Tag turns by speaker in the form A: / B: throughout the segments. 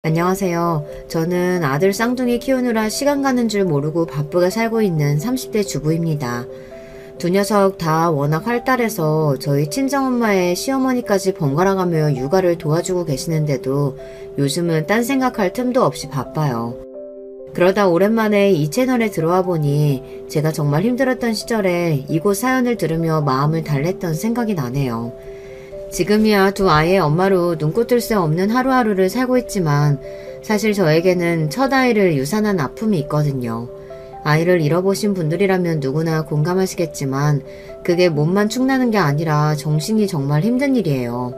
A: 안녕하세요. 저는 아들 쌍둥이 키우느라 시간 가는 줄 모르고 바쁘게 살고 있는 30대 주부입니다. 두 녀석 다 워낙 활달해서 저희 친정엄마의 시어머니까지 번갈아가며 육아를 도와주고 계시는데도 요즘은 딴 생각할 틈도 없이 바빠요. 그러다 오랜만에 이 채널에 들어와 보니 제가 정말 힘들었던 시절에 이곳 사연을 들으며 마음을 달랬던 생각이 나네요. 지금이야 두 아이의 엄마로 눈코 뜰 새 없는 하루하루를 살고 있지만 사실 저에게는 첫 아이를 유산한 아픔이 있거든요. 아이를 잃어보신 분들이라면 누구나 공감하시겠지만 그게 몸만 축나는 게 아니라 정신이 정말 힘든 일이에요.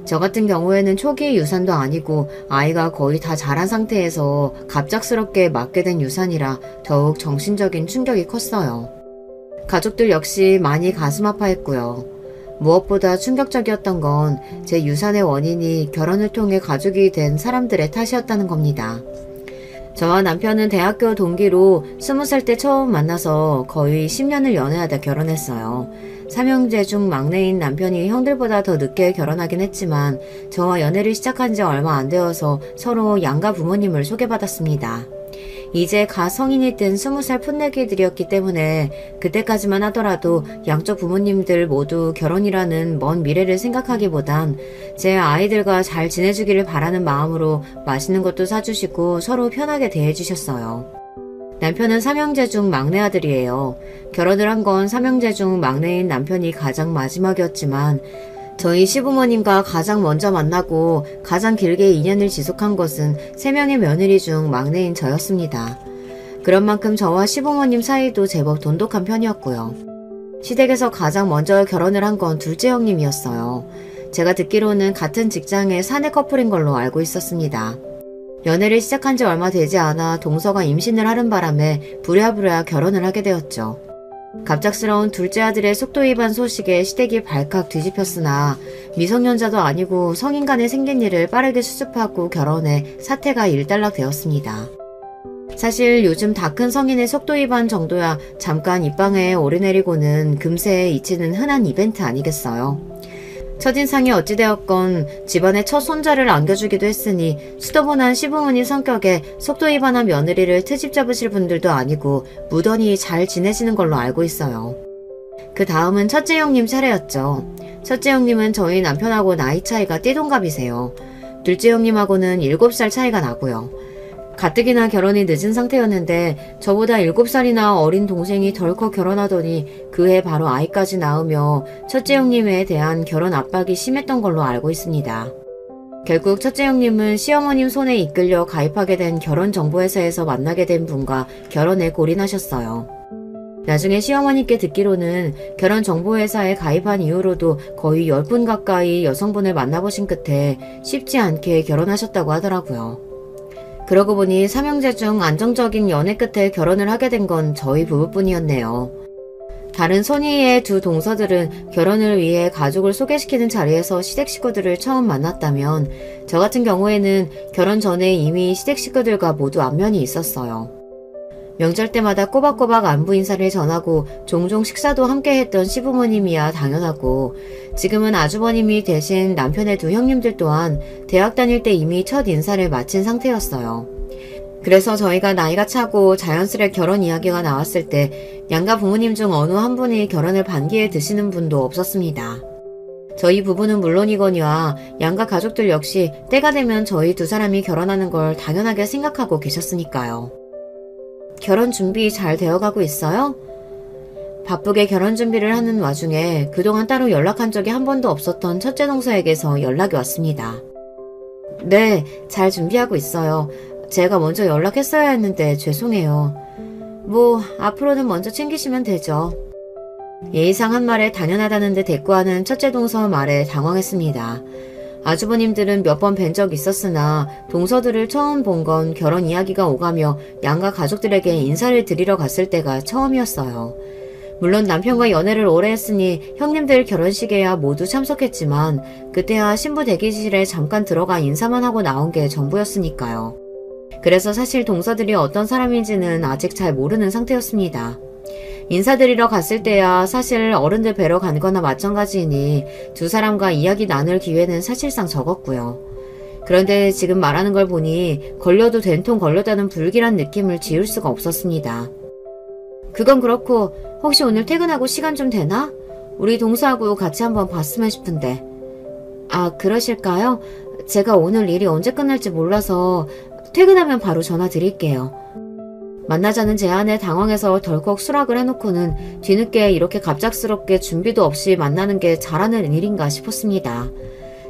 A: 저 같은 경우에는 초기 유산도 아니고 아이가 거의 다 자란 상태에서 갑작스럽게 맞게 된 유산이라 더욱 정신적인 충격이 컸어요. 가족들 역시 많이 가슴 아파했고요. 무엇보다 충격적이었던 건 제 유산의 원인이 결혼을 통해 가족이 된 사람들의 탓이었다는 겁니다. 저와 남편은 대학교 동기로 20살 때 처음 만나서 거의 10년을 연애하다 결혼했어요. 삼형제 중 막내인 남편이 형들보다 더 늦게 결혼하긴 했지만 저와 연애를 시작한 지 얼마 안 되어서 서로 양가 부모님을 소개받았습니다. 이제 가 성인이 된 20살 풋내기들이었기 때문에 그때까지만 하더라도 양쪽 부모님들 모두 결혼이라는 먼 미래를 생각하기보단 제 아이들과 잘 지내주기를 바라는 마음으로 맛있는 것도 사주시고 서로 편하게 대해주셨어요. 남편은 삼형제 중 막내 아들이에요. 결혼을 한 건 삼형제 중 막내인 남편이 가장 마지막이었지만 저희 시부모님과 가장 먼저 만나고 가장 길게 인연을 지속한 것은 3명의 며느리 중 막내인 저였습니다. 그런 만큼 저와 시부모님 사이도 제법 돈독한 편이었고요. 시댁에서 가장 먼저 결혼을 한 건 둘째 형님이었어요. 제가 듣기로는 같은 직장의 사내 커플인 걸로 알고 있었습니다. 연애를 시작한 지 얼마 되지 않아 동서가 임신을 하는 바람에 부랴부랴 결혼을 하게 되었죠. 갑작스러운 둘째 아들의 속도 위반 소식에 시댁이 발칵 뒤집혔으나 미성년자도 아니고 성인 간에 생긴 일을 빠르게 수습하고 결혼해 사태가 일단락 되었습니다. 사실 요즘 다 큰 성인의 속도 위반 정도야 잠깐 입방에 오르내리고는 금세 잊히는 흔한 이벤트 아니겠어요. 첫인상이 어찌되었건 집안에 첫 손자를 안겨주기도 했으니 수더분한 시부모님 성격에 속도 위반한 며느리를 트집 잡으실 분들도 아니고 무던히 잘 지내시는 걸로 알고 있어요. 그 다음은 첫째 형님 차례였죠. 첫째 형님은 저희 남편하고 나이 차이가 띠동갑이세요. 둘째 형님하고는 7살 차이가 나고요. 가뜩이나 결혼이 늦은 상태였는데 저보다 7살이나 어린 동생이 덜컥 결혼하더니 그해 바로 아이까지 낳으며 첫째 형님에 대한 결혼 압박이 심했던 걸로 알고 있습니다. 결국 첫째 형님은 시어머님 손에 이끌려 가입하게 된 결혼정보회사에서 만나게 된 분과 결혼에 골인하셨어요. 나중에 시어머니께 듣기로는 결혼정보회사에 가입한 이후로도 거의 10분 가까이 여성분을 만나보신 끝에 쉽지 않게 결혼하셨다고 하더라고요. 그러고 보니 삼형제 중 안정적인 연애 끝에 결혼을 하게 된 건 저희 부부뿐이었네요. 다른 손위의 두 동서들은 결혼을 위해 가족을 소개시키는 자리에서 시댁 식구들을 처음 만났다면 저 같은 경우에는 결혼 전에 이미 시댁 식구들과 모두 안면이 있었어요. 명절 때마다 꼬박꼬박 안부 인사를 전하고 종종 식사도 함께 했던 시부모님이야 당연하고 지금은 아주버님이 되신 남편의 두 형님들 또한 대학 다닐 때 이미 첫 인사를 마친 상태였어요. 그래서 저희가 나이가 차고 자연스레 결혼 이야기가 나왔을 때 양가 부모님 중 어느 한 분이 결혼을 반기에 드시는 분도 없었습니다. 저희 부부는 물론이거니와 양가 가족들 역시 때가 되면 저희 두 사람이 결혼하는 걸 당연하게 생각하고 계셨으니까요. 결혼 준비 잘 되어가고 있어요? 바쁘게 결혼 준비를 하는 와중에 그동안 따로 연락한 적이 한 번도 없었던 첫째 동서에게서 연락이 왔습니다. 네, 잘 준비하고 있어요. 제가 먼저 연락했어야 했는데 죄송해요. 뭐 앞으로는 먼저 챙기시면 되죠. 예의상 한 말에 당연하다는 데 대꾸하는 첫째 동서 말에 당황했습니다. 아주버님들은 몇 번 뵌 적 있었으나 동서들을 처음 본 건 결혼 이야기가 오가며 양가 가족들에게 인사를 드리러 갔을 때가 처음이었어요. 물론 남편과 연애를 오래 했으니 형님들 결혼식에야 모두 참석했지만 그때야 신부 대기실에 잠깐 들어가 인사만 하고 나온 게 전부였으니까요. 그래서 사실 동서들이 어떤 사람인지는 아직 잘 모르는 상태였습니다. 인사드리러 갔을 때야 사실 어른들 뵈러 간 거나 마찬가지이니 두 사람과 이야기 나눌 기회는 사실상 적었고요. 그런데 지금 말하는 걸 보니 걸려도 된통 걸렸다는 불길한 느낌을 지울 수가 없었습니다. 그건 그렇고 혹시 오늘 퇴근하고 시간 좀 되나? 우리 동서하고 같이 한번 봤으면 싶은데. 아, 그러실까요? 제가 오늘 일이 언제 끝날지 몰라서 퇴근하면 바로 전화 드릴게요. 만나자는 제안에 당황해서 덜컥 수락을 해놓고는 뒤늦게 이렇게 갑작스럽게 준비도 없이 만나는 게 잘하는 일인가 싶었습니다.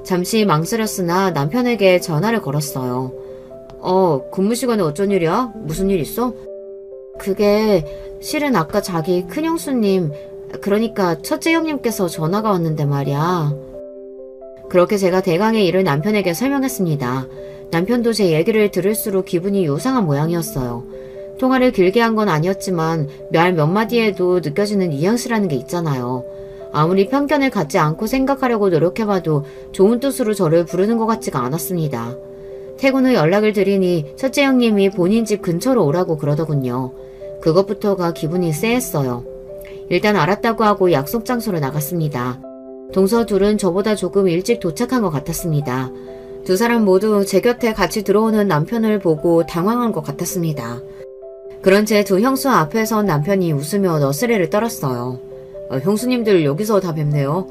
A: 잠시 망설였으나 남편에게 전화를 걸었어요. 근무 시간에 어쩐 일이야? 무슨 일 있어? 그게 실은 아까 자기 큰형수님, 그러니까 첫째 형님께서 전화가 왔는데 말이야. 그렇게 제가 대강의 일을 남편에게 설명했습니다. 남편도 제 얘기를 들을수록 기분이 요상한 모양이었어요. 통화를 길게 한 건 아니었지만 말 몇 마디에도 느껴지는 뉘앙스라는 게 있잖아요. 아무리 편견을 갖지 않고 생각하려고 노력해봐도 좋은 뜻으로 저를 부르는 것 같지가 않았습니다. 퇴근 후 연락을 드리니 첫째 형님이 본인 집 근처로 오라고 그러더군요. 그것부터가 기분이 쎄했어요. 일단 알았다고 하고 약속 장소로 나갔습니다. 동서 둘은 저보다 조금 일찍 도착한 것 같았습니다. 두 사람 모두 제 곁에 같이 들어오는 남편을 보고 당황한 것 같았습니다. 그런 제 두 형수 앞에선 남편이 웃으며 너스레를 떨었어요. 형수님들 여기서 다 뵙네요.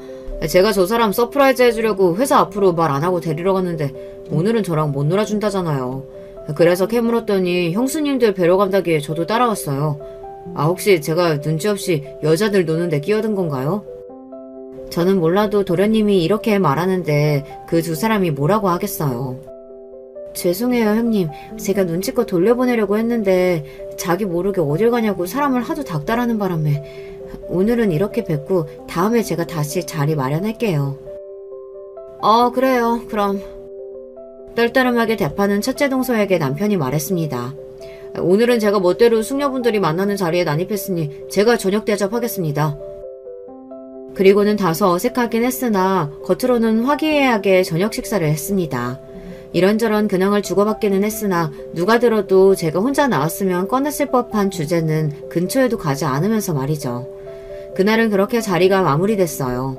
A: 제가 저 사람 서프라이즈 해주려고 회사 앞으로 말 안 하고 데리러 갔는데 오늘은 저랑 못 놀아준다잖아요. 그래서 캐물었더니 형수님들 뵈러 간다기에 저도 따라왔어요. 혹시 제가 눈치 없이 여자들 노는데 끼어든 건가요? 저는 몰라도 도련님이 이렇게 말하는데 그 두 사람이 뭐라고 하겠어요. 죄송해요 형님. 제가 눈치껏 돌려보내려고 했는데 자기 모르게 어딜 가냐고 사람을 하도 닥달하는 바람에 오늘은 이렇게 뵙고 다음에 제가 다시 자리 마련할게요. 그래요. 그럼. 떨떠름하게 대파는 첫째 동서에게 남편이 말했습니다. 오늘은 제가 멋대로 숙녀분들이 만나는 자리에 난입했으니 제가 저녁 대접하겠습니다. 그리고는 다소 어색하긴 했으나 겉으로는 화기애애하게 저녁 식사를 했습니다. 이런저런 근황을 주고받기는 했으나 누가 들어도 제가 혼자 나왔으면 꺼냈을 법한 주제는 근처에도 가지 않으면서 말이죠. 그날은 그렇게 자리가 마무리됐어요.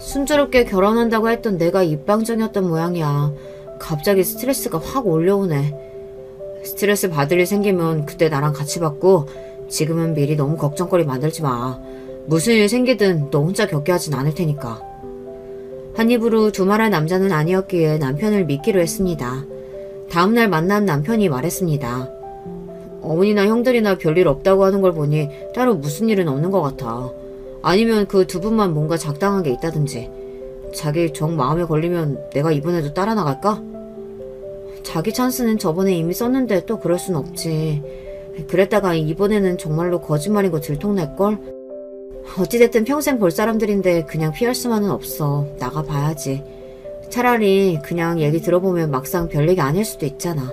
A: 순조롭게 결혼한다고 했던 내가 입방정이었던 모양이야. 갑자기 스트레스가 확 올려오네. 스트레스 받을 일 생기면 그때 나랑 같이 받고 지금은 미리 너무 걱정거리 만들지 마. 무슨 일 생기든 너 혼자 겪게 하진 않을 테니까. 한 입으로 두말할 남자는 아니었기에 남편을 믿기로 했습니다. 다음날 만난 남편이 말했습니다. 어머니나 형들이나 별일 없다고 하는 걸 보니 따로 무슨 일은 없는 것 같아. 아니면 그 두 분만 뭔가 작당한 게 있다든지. 자기 정 마음에 걸리면 내가 이번에도 따라 나갈까? 자기 찬스는 저번에 이미 썼는데 또 그럴 순 없지. 그랬다가 이번에는 정말로 거짓말인 거 들통날걸? 어찌됐든 평생 볼 사람들인데 그냥 피할 수만은 없어. 나가봐야지. 차라리 그냥 얘기 들어보면 막상 별 얘기 아닐 수도 있잖아.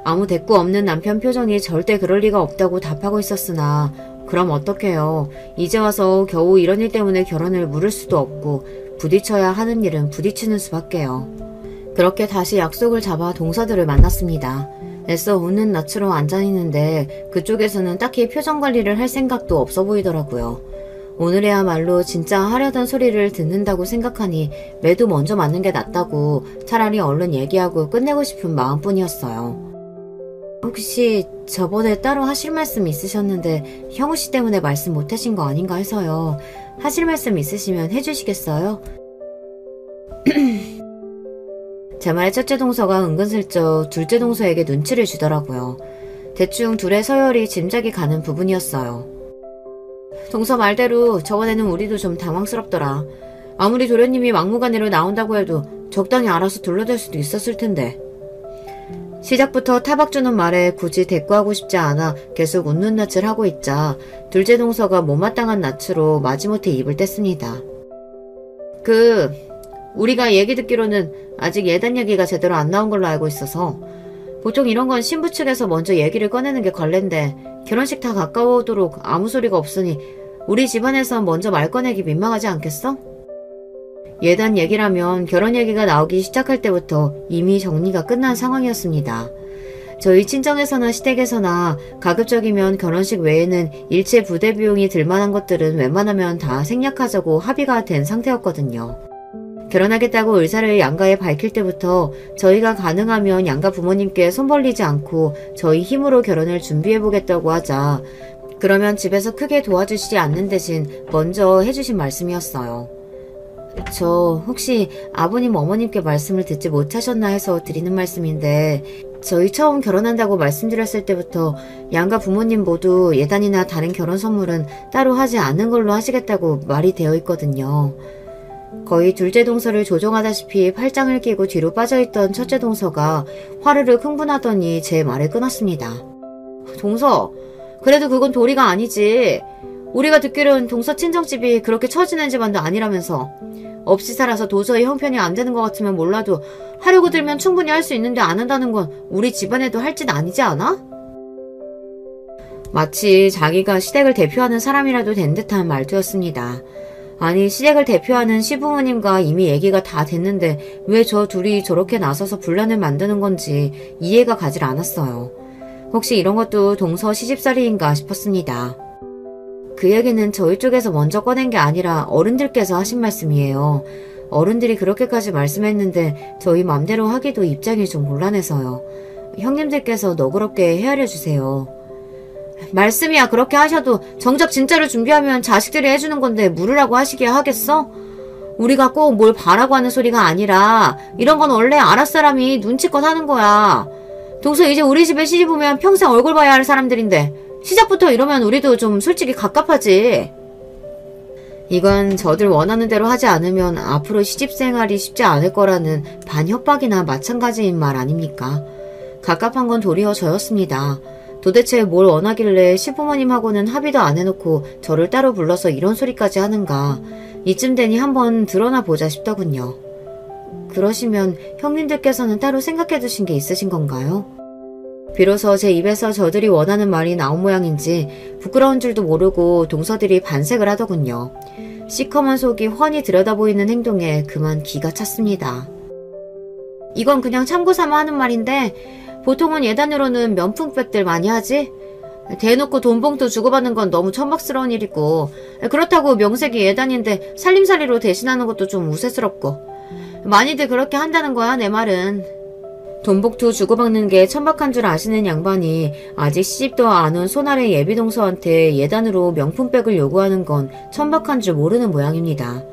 A: 아무 대꾸 없는 남편 표정이 절대 그럴 리가 없다고 답하고 있었으나 그럼 어떡해요. 이제 와서 겨우 이런 일 때문에 결혼을 물을 수도 없고 부딪혀야 하는 일은 부딪히는 수밖에요. 그렇게 다시 약속을 잡아 동서들을 만났습니다. 애써 웃는 낯으로 앉아있는데 그쪽에서는 딱히 표정 관리를 할 생각도 없어 보이더라고요. 오늘이야말로 진짜 하려던 소리를 듣는다고 생각하니 매도 먼저 맞는 게 낫다고 차라리 얼른 얘기하고 끝내고 싶은 마음뿐이었어요. 혹시 저번에 따로 하실 말씀 있으셨는데 형우씨 때문에 말씀 못하신 거 아닌가 해서요. 하실 말씀 있으시면 해주시겠어요? 제 말에 첫째 동서가 은근슬쩍 둘째 동서에게 눈치를 주더라고요. 대충 둘의 서열이 짐작이 가는 부분이었어요. 동서 말대로 저번에는 우리도 좀 당황스럽더라. 아무리 도련님이 막무가내로 나온다고 해도 적당히 알아서 둘러댈 수도 있었을 텐데. 시작부터 타박 주는 말에 굳이 대꾸하고 싶지 않아 계속 웃는 낯을 하고 있자 둘째 동서가 못마땅한 낯으로 마지못해 입을 뗐습니다. 우리가 얘기 듣기로는 아직 예단 얘기가 제대로 안 나온 걸로 알고 있어서 보통 이런 건 신부 측에서 먼저 얘기를 꺼내는 게 관례인데 결혼식 다 가까워오도록 아무 소리가 없으니 우리 집안에서 먼저 말 꺼내기 민망하지 않겠어? 예단 얘기라면 결혼 얘기가 나오기 시작할 때부터 이미 정리가 끝난 상황이었습니다. 저희 친정에서나 시댁에서나 가급적이면 결혼식 외에는 일체 부대 비용이 들만한 것들은 웬만하면 다 생략하자고 합의가 된 상태였거든요. 결혼하겠다고 의사를 양가에 밝힐 때부터 저희가 가능하면 양가 부모님께 손 벌리지 않고 저희 힘으로 결혼을 준비해보겠다고 하자 그러면 집에서 크게 도와주시지 않는 대신 먼저 해주신 말씀이었어요. 저 혹시 아버님 어머님께 말씀을 듣지 못하셨나 해서 드리는 말씀인데 저희 처음 결혼한다고 말씀드렸을 때부터 양가 부모님 모두 예단이나 다른 결혼 선물은 따로 하지 않는 걸로 하시겠다고 말이 되어 있거든요. 거의 둘째 동서를 조종하다시피 팔짱을 끼고 뒤로 빠져있던 첫째 동서가 화르륵 흥분하더니 제 말을 끊었습니다. 동서, 그래도 그건 도리가 아니지. 우리가 듣기로는 동서 친정집이 그렇게 처지는 집안도 아니라면서. 없이 살아서 도저히 형편이 안 되는 것 같으면 몰라도 하려고 들면 충분히 할 수 있는데 안 한다는 건 우리 집안에도 할 짓 아니지 않아? 마치 자기가 시댁을 대표하는 사람이라도 된 듯한 말투였습니다. 아니 시댁을 대표하는 시부모님과 이미 얘기가 다 됐는데 왜 저 둘이 저렇게 나서서 분란을 만드는 건지 이해가 가질 않았어요. 혹시 이런 것도 동서 시집살이인가 싶었습니다. 그 얘기는 저희 쪽에서 먼저 꺼낸 게 아니라 어른들께서 하신 말씀이에요. 어른들이 그렇게까지 말씀했는데 저희 맘대로 하기도 입장이 좀 곤란해서요. 형님들께서 너그럽게 헤아려 주세요. 말씀이야 그렇게 하셔도 정작 진짜로 준비하면 자식들이 해주는 건데 물으라고 하시기야 하겠어? 우리가 꼭 뭘 바라고 하는 소리가 아니라 이런 건 원래 아랫사람이 눈치껏 하는 거야. 동서 이제 우리 집에 시집 오면 평생 얼굴 봐야 할 사람들인데 시작부터 이러면 우리도 좀 솔직히 갑갑하지. 이건 저들 원하는 대로 하지 않으면 앞으로 시집생활이 쉽지 않을 거라는 반협박이나 마찬가지인 말 아닙니까? 갑갑한 건 도리어 저였습니다. 도대체 뭘 원하길래 시부모님하고는 합의도 안 해놓고 저를 따로 불러서 이런 소리까지 하는가. 이쯤 되니 한번 드러나 보자 싶더군요. 그러시면 형님들께서는 따로 생각해 두신 게 있으신 건가요? 비로소 제 입에서 저들이 원하는 말이 나온 모양인지 부끄러운 줄도 모르고 동서들이 반색을 하더군요. 시커먼 속이 훤히 들여다보이는 행동에 그만 기가 찼습니다. 이건 그냥 참고삼아 하는 말인데 보통은 예단으로는 면품백들 많이 하지? 대놓고 돈봉투 주고받는 건 너무 천박스러운 일이고 그렇다고 명색이 예단인데 살림살이로 대신하는 것도 좀 우세스럽고 많이들 그렇게 한다는 거야 내 말은. 돈봉투 주고받는 게 천박한 줄 아시는 양반이 아직 시집도 안 온 손아래 예비동서한테 예단으로 명품백을 요구하는 건 천박한 줄 모르는 모양입니다.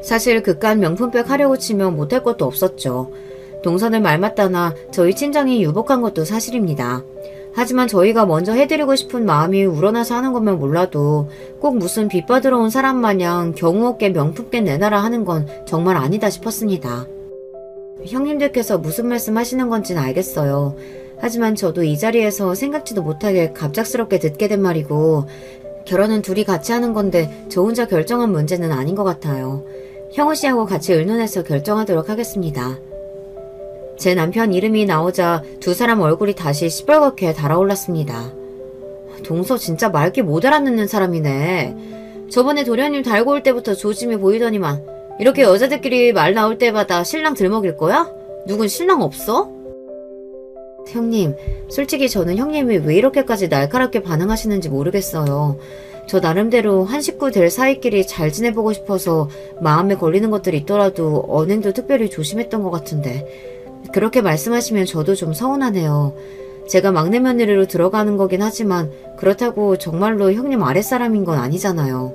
A: 사실 그깟 명품백 하려고 치면 못할 것도 없었죠. 동서는 말 맞다나 저희 친정이 유복한 것도 사실입니다. 하지만 저희가 먼저 해드리고 싶은 마음이 우러나서 하는 거면 몰라도 꼭 무슨 빚받으러 온 사람 마냥 경우 없게 명품백 내놔라 하는 건 정말 아니다 싶었습니다. 형님들께서 무슨 말씀 하시는 건지는 알겠어요. 하지만 저도 이 자리에서 생각지도 못하게 갑작스럽게 듣게 된 말이고 결혼은 둘이 같이 하는 건데 저 혼자 결정한 문제는 아닌 것 같아요. 형우 씨하고 같이 의논해서 결정하도록 하겠습니다. 제 남편 이름이 나오자 두 사람 얼굴이 다시 시뻘겋게 달아올랐습니다. 동서 진짜 말귀 못 알아듣는 사람이네. 저번에 도련님 달고 올 때부터 조짐이 보이더니만 이렇게 여자들끼리 말 나올 때마다 신랑 들먹일 거야? 누군 신랑 없어? 형님, 솔직히 저는 형님이 왜 이렇게까지 날카롭게 반응하시는지 모르겠어요. 저 나름대로 한 식구 될 사이끼리 잘 지내보고 싶어서 마음에 걸리는 것들이 있더라도 언행도 특별히 조심했던 것 같은데 그렇게 말씀하시면 저도 좀 서운하네요. 제가 막내 며느리로 들어가는 거긴 하지만 그렇다고 정말로 형님 아랫사람인 건 아니잖아요.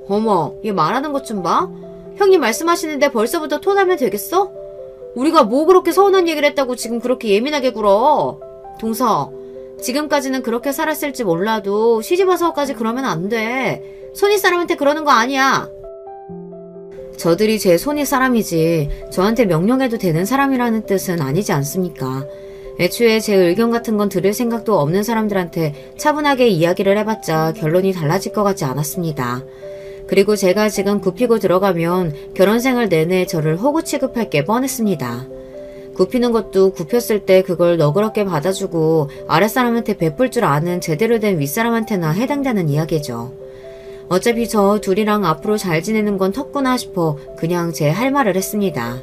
A: 어머, 얘 말하는 것 좀 봐. 형님 말씀하시는데 벌써부터 토나면 되겠어? 우리가 뭐 그렇게 서운한 얘기를 했다고 지금 그렇게 예민하게 굴어. 동서, 지금까지는 그렇게 살았을지 몰라도 시집와서까지 그러면 안 돼. 손윗 사람한테 그러는 거 아니야. 저들이 제 손윗 사람이지 저한테 명령해도 되는 사람이라는 뜻은 아니지 않습니까? 애초에 제 의견 같은 건 들을 생각도 없는 사람들한테 차분하게 이야기를 해봤자 결론이 달라질 것 같지 않았습니다. 그리고 제가 지금 굽히고 들어가면 결혼생활 내내 저를 호구 취급할 게 뻔했습니다. 굽히는 것도 굽혔을 때 그걸 너그럽게 받아주고 아랫사람한테 베풀 줄 아는 제대로 된 윗사람한테나 해당되는 이야기죠. 어차피 저 둘이랑 앞으로 잘 지내는 건 텄구나 싶어 그냥 제 할 말을 했습니다.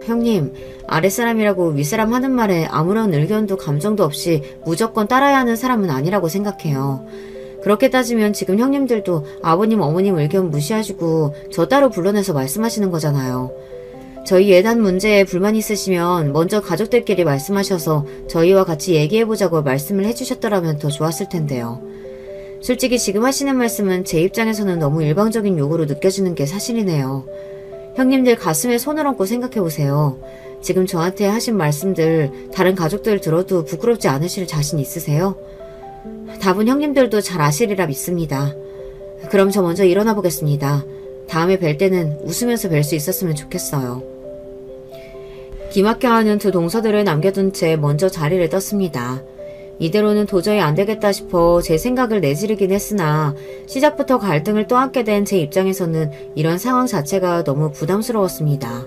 A: 형님, 아랫사람이라고 윗사람 하는 말에 아무런 의견도 감정도 없이 무조건 따라야 하는 사람은 아니라고 생각해요. 그렇게 따지면 지금 형님들도 아버님, 어머님 의견 무시하시고 저 따로 불러내서 말씀하시는 거잖아요. 저희 예단 문제에 불만 있으시면 먼저 가족들끼리 말씀하셔서 저희와 같이 얘기해보자고 말씀을 해주셨더라면 더 좋았을 텐데요. 솔직히 지금 하시는 말씀은 제 입장에서는 너무 일방적인 요구로 느껴지는 게 사실이네요. 형님들 가슴에 손을 얹고 생각해보세요. 지금 저한테 하신 말씀들 다른 가족들 들어도 부끄럽지 않으실 자신 있으세요? 답은 형님들도 잘 아시리라 믿습니다. 그럼 저 먼저 일어나 보겠습니다. 다음에 뵐 때는 웃으면서 뵐 수 있었으면 좋겠어요. 기막혀하는 두 동서들을 남겨둔 채 먼저 자리를 떴습니다. 이대로는 도저히 안되겠다 싶어 제 생각을 내지르긴 했으나 시작부터 갈등을 떠안게 된 제 입장에서는 이런 상황 자체가 너무 부담스러웠습니다.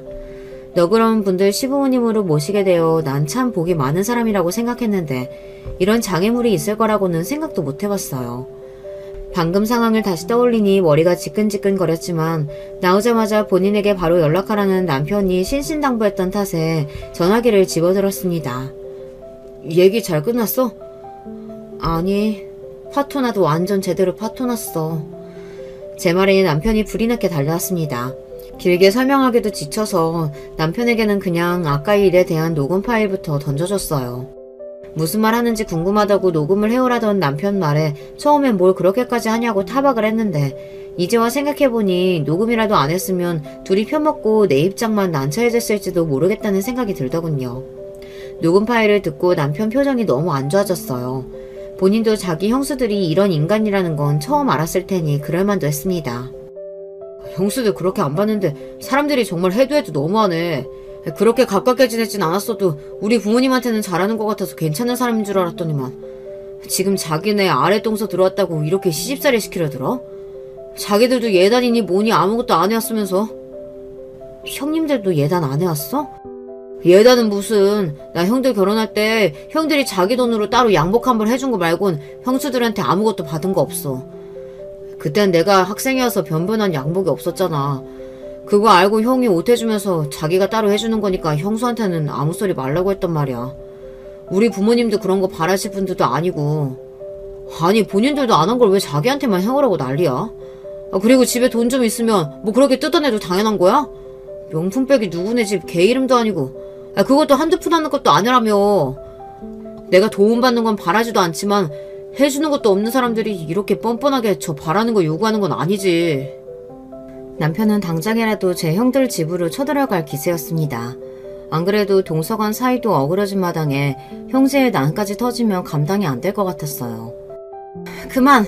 A: 너그러운 분들 시부모님으로 모시게 되어 난 참 복이 많은 사람이라고 생각했는데 이런 장애물이 있을 거라고는 생각도 못 해봤어요. 방금 상황을 다시 떠올리니 머리가 지끈지끈거렸지만 나오자마자 본인에게 바로 연락하라는 남편이 신신당부했던 탓에 전화기를 집어들었습니다. 얘기 잘 끝났어? 아니, 파토나도 완전 제대로 파토났어. 제 말에 남편이 불이 나게 달려왔습니다. 길게 설명하기도 지쳐서 남편에게는 그냥 아까 일에 대한 녹음 파일부터 던져줬어요. 무슨 말 하는지 궁금하다고 녹음을 해오라던 남편 말에 처음엔 뭘 그렇게까지 하냐고 타박을 했는데 이제와 생각해보니 녹음이라도 안 했으면 둘이 편먹고 내 입장만 난처해졌을지도 모르겠다는 생각이 들더군요. 녹음 파일을 듣고 남편 표정이 너무 안 좋아졌어요. 본인도 자기 형수들이 이런 인간이라는 건 처음 알았을 테니 그럴만도 했습니다. 형수들 그렇게 안 봤는데 사람들이 정말 해도 너무하네. 그렇게 가깝게 지내진 않았어도 우리 부모님한테는 잘하는 것 같아서 괜찮은 사람인 줄 알았더니만 지금 자기네 아래 동서 들어왔다고 이렇게 시집살이 시키려 들어? 자기들도 예단이니 뭐니 아무것도 안 해왔으면서. 형님들도 예단 안 해왔어? 예단은 무슨, 나 형들 결혼할 때 형들이 자기 돈으로 따로 양복 한 벌 해준 거 말곤 형수들한테 아무것도 받은 거 없어. 그땐 내가 학생이어서 변변한 양복이 없었잖아. 그거 알고 형이 옷 해주면서 자기가 따로 해주는 거니까 형수한테는 아무 소리 말라고 했단 말이야. 우리 부모님도 그런 거 바라실 분들도 아니고. 아니 본인들도 안 한 걸 왜 자기한테만 해오라고 난리야? 그리고 집에 돈 좀 있으면 뭐 그렇게 뜯어내도 당연한 거야? 명품백이 누구네 집 개 이름도 아니고 그것도 한두 푼 하는 것도 아니라며. 내가 도움받는 건 바라지도 않지만 해주는 것도 없는 사람들이 이렇게 뻔뻔하게 저 바라는 거 요구하는 건 아니지. 남편은 당장이라도 제 형들 집으로 쳐들어갈 기세였습니다. 안 그래도 동서간 사이도 어그러진 마당에 형제의 난까지 터지면 감당이 안 될 것 같았어요. 그만!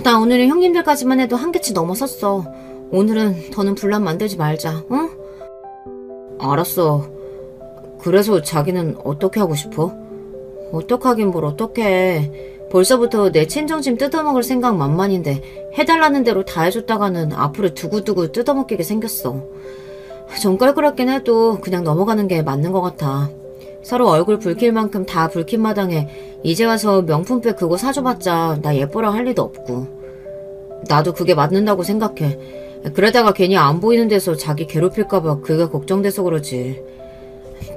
A: 나 오늘은 형님들까지만 해도 한계치 넘어섰어. 오늘은 더는 분란 만들지 말자, 응? 알았어. 그래서 자기는 어떻게 하고 싶어? 어떡하긴 뭘 어떡해. 벌써부터 내 친정집 뜯어먹을 생각 만만인데 해달라는 대로 다 해줬다가는 앞으로 두고두고 뜯어먹기게 생겼어. 좀 껄끄럽긴 해도 그냥 넘어가는 게 맞는 것 같아. 서로 얼굴 붉힐 만큼 다 붉힌 마당에 이제 와서 명품백 그거 사줘봤자 나 예뻐라 할 리도 없고. 나도 그게 맞는다고 생각해. 그러다가 괜히 안 보이는 데서 자기 괴롭힐까봐 그게 걱정돼서 그러지.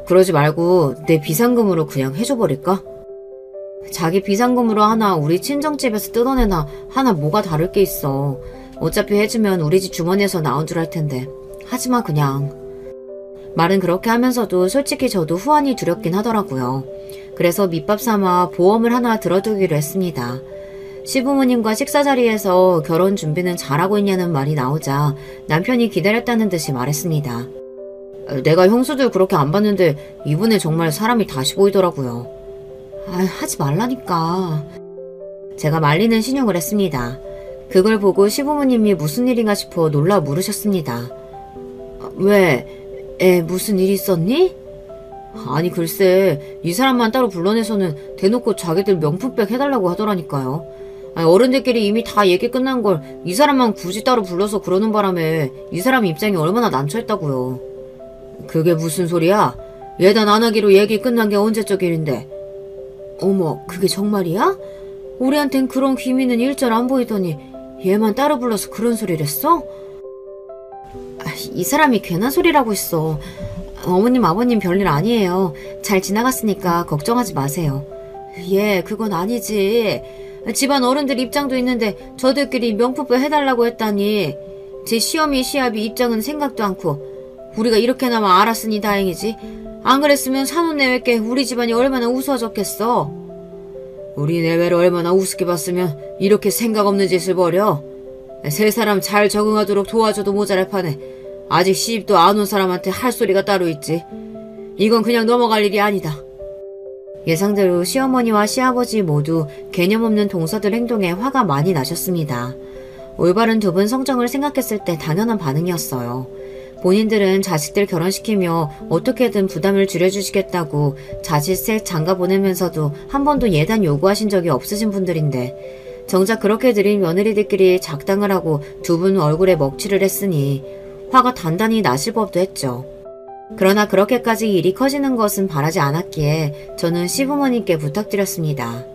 A: 그러지 말고 내 비상금으로 그냥 해줘버릴까? 자기 비상금으로 하나 우리 친정집에서 뜯어내나 하나 뭐가 다를 게 있어. 어차피 해주면 우리 집 주머니에서 나온 줄 알 텐데. 하지마 그냥. 말은 그렇게 하면서도 솔직히 저도 후환이 두렵긴 하더라고요. 그래서 밑밥 삼아 보험을 하나 들어두기로 했습니다. 시부모님과 식사 자리에서 결혼 준비는 잘하고 있냐는 말이 나오자 남편이 기다렸다는 듯이 말했습니다. 내가 형수들 그렇게 안 봤는데 이번에 정말 사람이 다시 보이더라고요. 하지 말라니까. 제가 말리는 신용을 했습니다. 그걸 보고 시부모님이 무슨 일인가 싶어 놀라 물으셨습니다. 왜? 무슨 일 있었니? 아니 글쎄 이 사람만 따로 불러내서는 대놓고 자기들 명품백 해달라고 하더라니까요. 어른들끼리 이미 다 얘기 끝난 걸 이 사람만 굳이 따로 불러서 그러는 바람에 이 사람 입장이 얼마나 난처했다고요. 그게 무슨 소리야? 예단 안 하기로 얘기 끝난 게 언제적 일인데. 어머 그게 정말이야? 우리한텐 그런 기미는 일절 안 보이더니 얘만 따로 불러서 그런 소리를 했어? 이 사람이 괜한 소리라고 했어. 어머님 아버님 별일 아니에요. 잘 지나갔으니까 걱정하지 마세요. 그건 아니지. 집안 어른들 입장도 있는데 저들끼리 명품백 해달라고 했다니. 제 시어미 시아비 입장은 생각도 않고 우리가 이렇게나마 알았으니 다행이지. 안 그랬으면 산후내외께 우리 집안이 얼마나 우스워졌겠어. 우리 내외를 얼마나 우습게 봤으면 이렇게 생각 없는 짓을 벌여. 세 사람 잘 적응하도록 도와줘도 모자랄 판에 아직 시집도 안 온 사람한테 할 소리가 따로 있지. 이건 그냥 넘어갈 일이 아니다. 예상대로 시어머니와 시아버지 모두 개념 없는 동서들 행동에 화가 많이 나셨습니다. 올바른 두 분 성정을 생각했을 때 당연한 반응이었어요. 본인들은 자식들 결혼시키며 어떻게든 부담을 줄여주시겠다고 자취세 장가 보내면서도 한 번도 예단 요구하신 적이 없으신 분들인데 정작 그렇게 드린 며느리들끼리 작당을 하고 두 분 얼굴에 먹칠을 했으니 화가 단단히 나실 법도 했죠. 그러나 그렇게까지 일이 커지는 것은 바라지 않았기에 저는 시부모님께 부탁드렸습니다.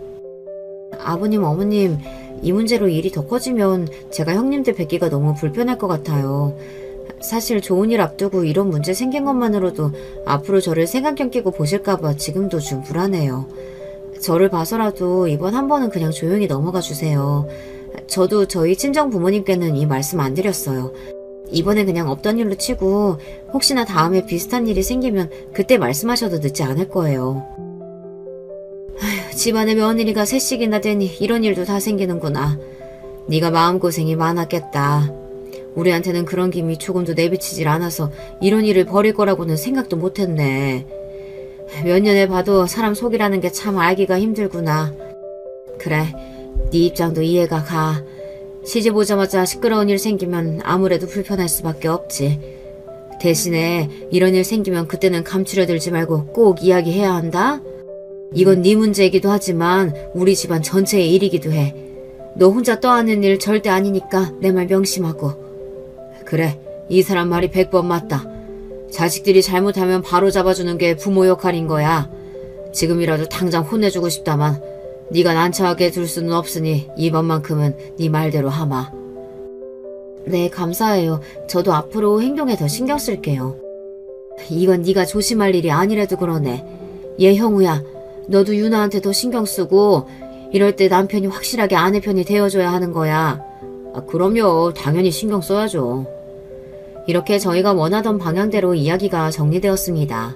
A: 아버님, 어머님, 이 문제로 일이 더 커지면 제가 형님들 뵙기가 너무 불편할 것 같아요. 사실 좋은 일 앞두고 이런 문제 생긴 것만으로도 앞으로 저를 색안경 끼고 보실까봐 지금도 좀 불안해요. 저를 봐서라도 이번 한 번은 그냥 조용히 넘어가 주세요. 저도 저희 친정 부모님께는 이 말씀 안 드렸어요. 이번엔 그냥 없던 일로 치고 혹시나 다음에 비슷한 일이 생기면 그때 말씀하셔도 늦지 않을 거예요. 아휴, 집안에 며느리가 셋씩이나 되니 이런 일도 다 생기는구나. 네가 마음고생이 많았겠다. 우리한테는 그런 김이 조금도 내비치질 않아서 이런 일을 벌일 거라고는 생각도 못했네. 몇 년을 봐도 사람 속이라는 게 참 알기가 힘들구나. 그래, 네 입장도 이해가 가. 시집 오자마자 시끄러운 일 생기면 아무래도 불편할 수밖에 없지. 대신에 이런 일 생기면 그때는 감추려 들지 말고 꼭 이야기해야 한다. 이건 네 문제이기도 하지만 우리 집안 전체의 일이기도 해. 너 혼자 떠안는 일 절대 아니니까 내 말 명심하고. 그래, 이 사람 말이 100번 맞다. 자식들이 잘못하면 바로 잡아주는 게 부모 역할인 거야. 지금이라도 당장 혼내주고 싶다만 네가 난처하게 둘 수는 없으니 이번만큼은 네 말대로 하마. 네, 감사해요. 저도 앞으로 행동에 더 신경 쓸게요. 이건 네가 조심할 일이 아니라도 그러네. 얘 형우야, 너도 유나한테 더 신경 쓰고 이럴 때 남편이 확실하게 아내 편이 되어줘야 하는 거야. 그럼요. 당연히 신경 써야죠. 이렇게 저희가 원하던 방향대로 이야기가 정리되었습니다.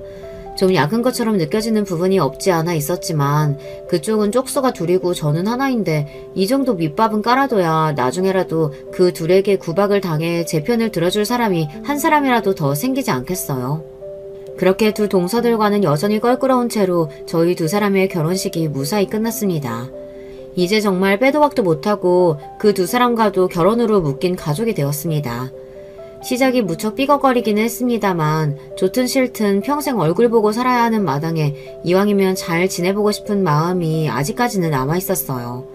A: 좀 약은 것처럼 느껴지는 부분이 없지 않아 있었지만 그쪽은 쪽수가 둘이고 저는 하나인데 이 정도 밑밥은 깔아둬야 나중에라도 그 둘에게 구박을 당해 제 편을 들어줄 사람이 한 사람이라도 더 생기지 않겠어요. 그렇게 두 동서들과는 여전히 껄끄러운 채로 저희 두 사람의 결혼식이 무사히 끝났습니다. 이제 정말 빼도 박도 못하고 그 두 사람과도 결혼으로 묶인 가족이 되었습니다. 시작이 무척 삐걱거리기는 했습니다만 좋든 싫든 평생 얼굴 보고 살아야 하는 마당에 이왕이면 잘 지내보고 싶은 마음이 아직까지는 남아있었어요.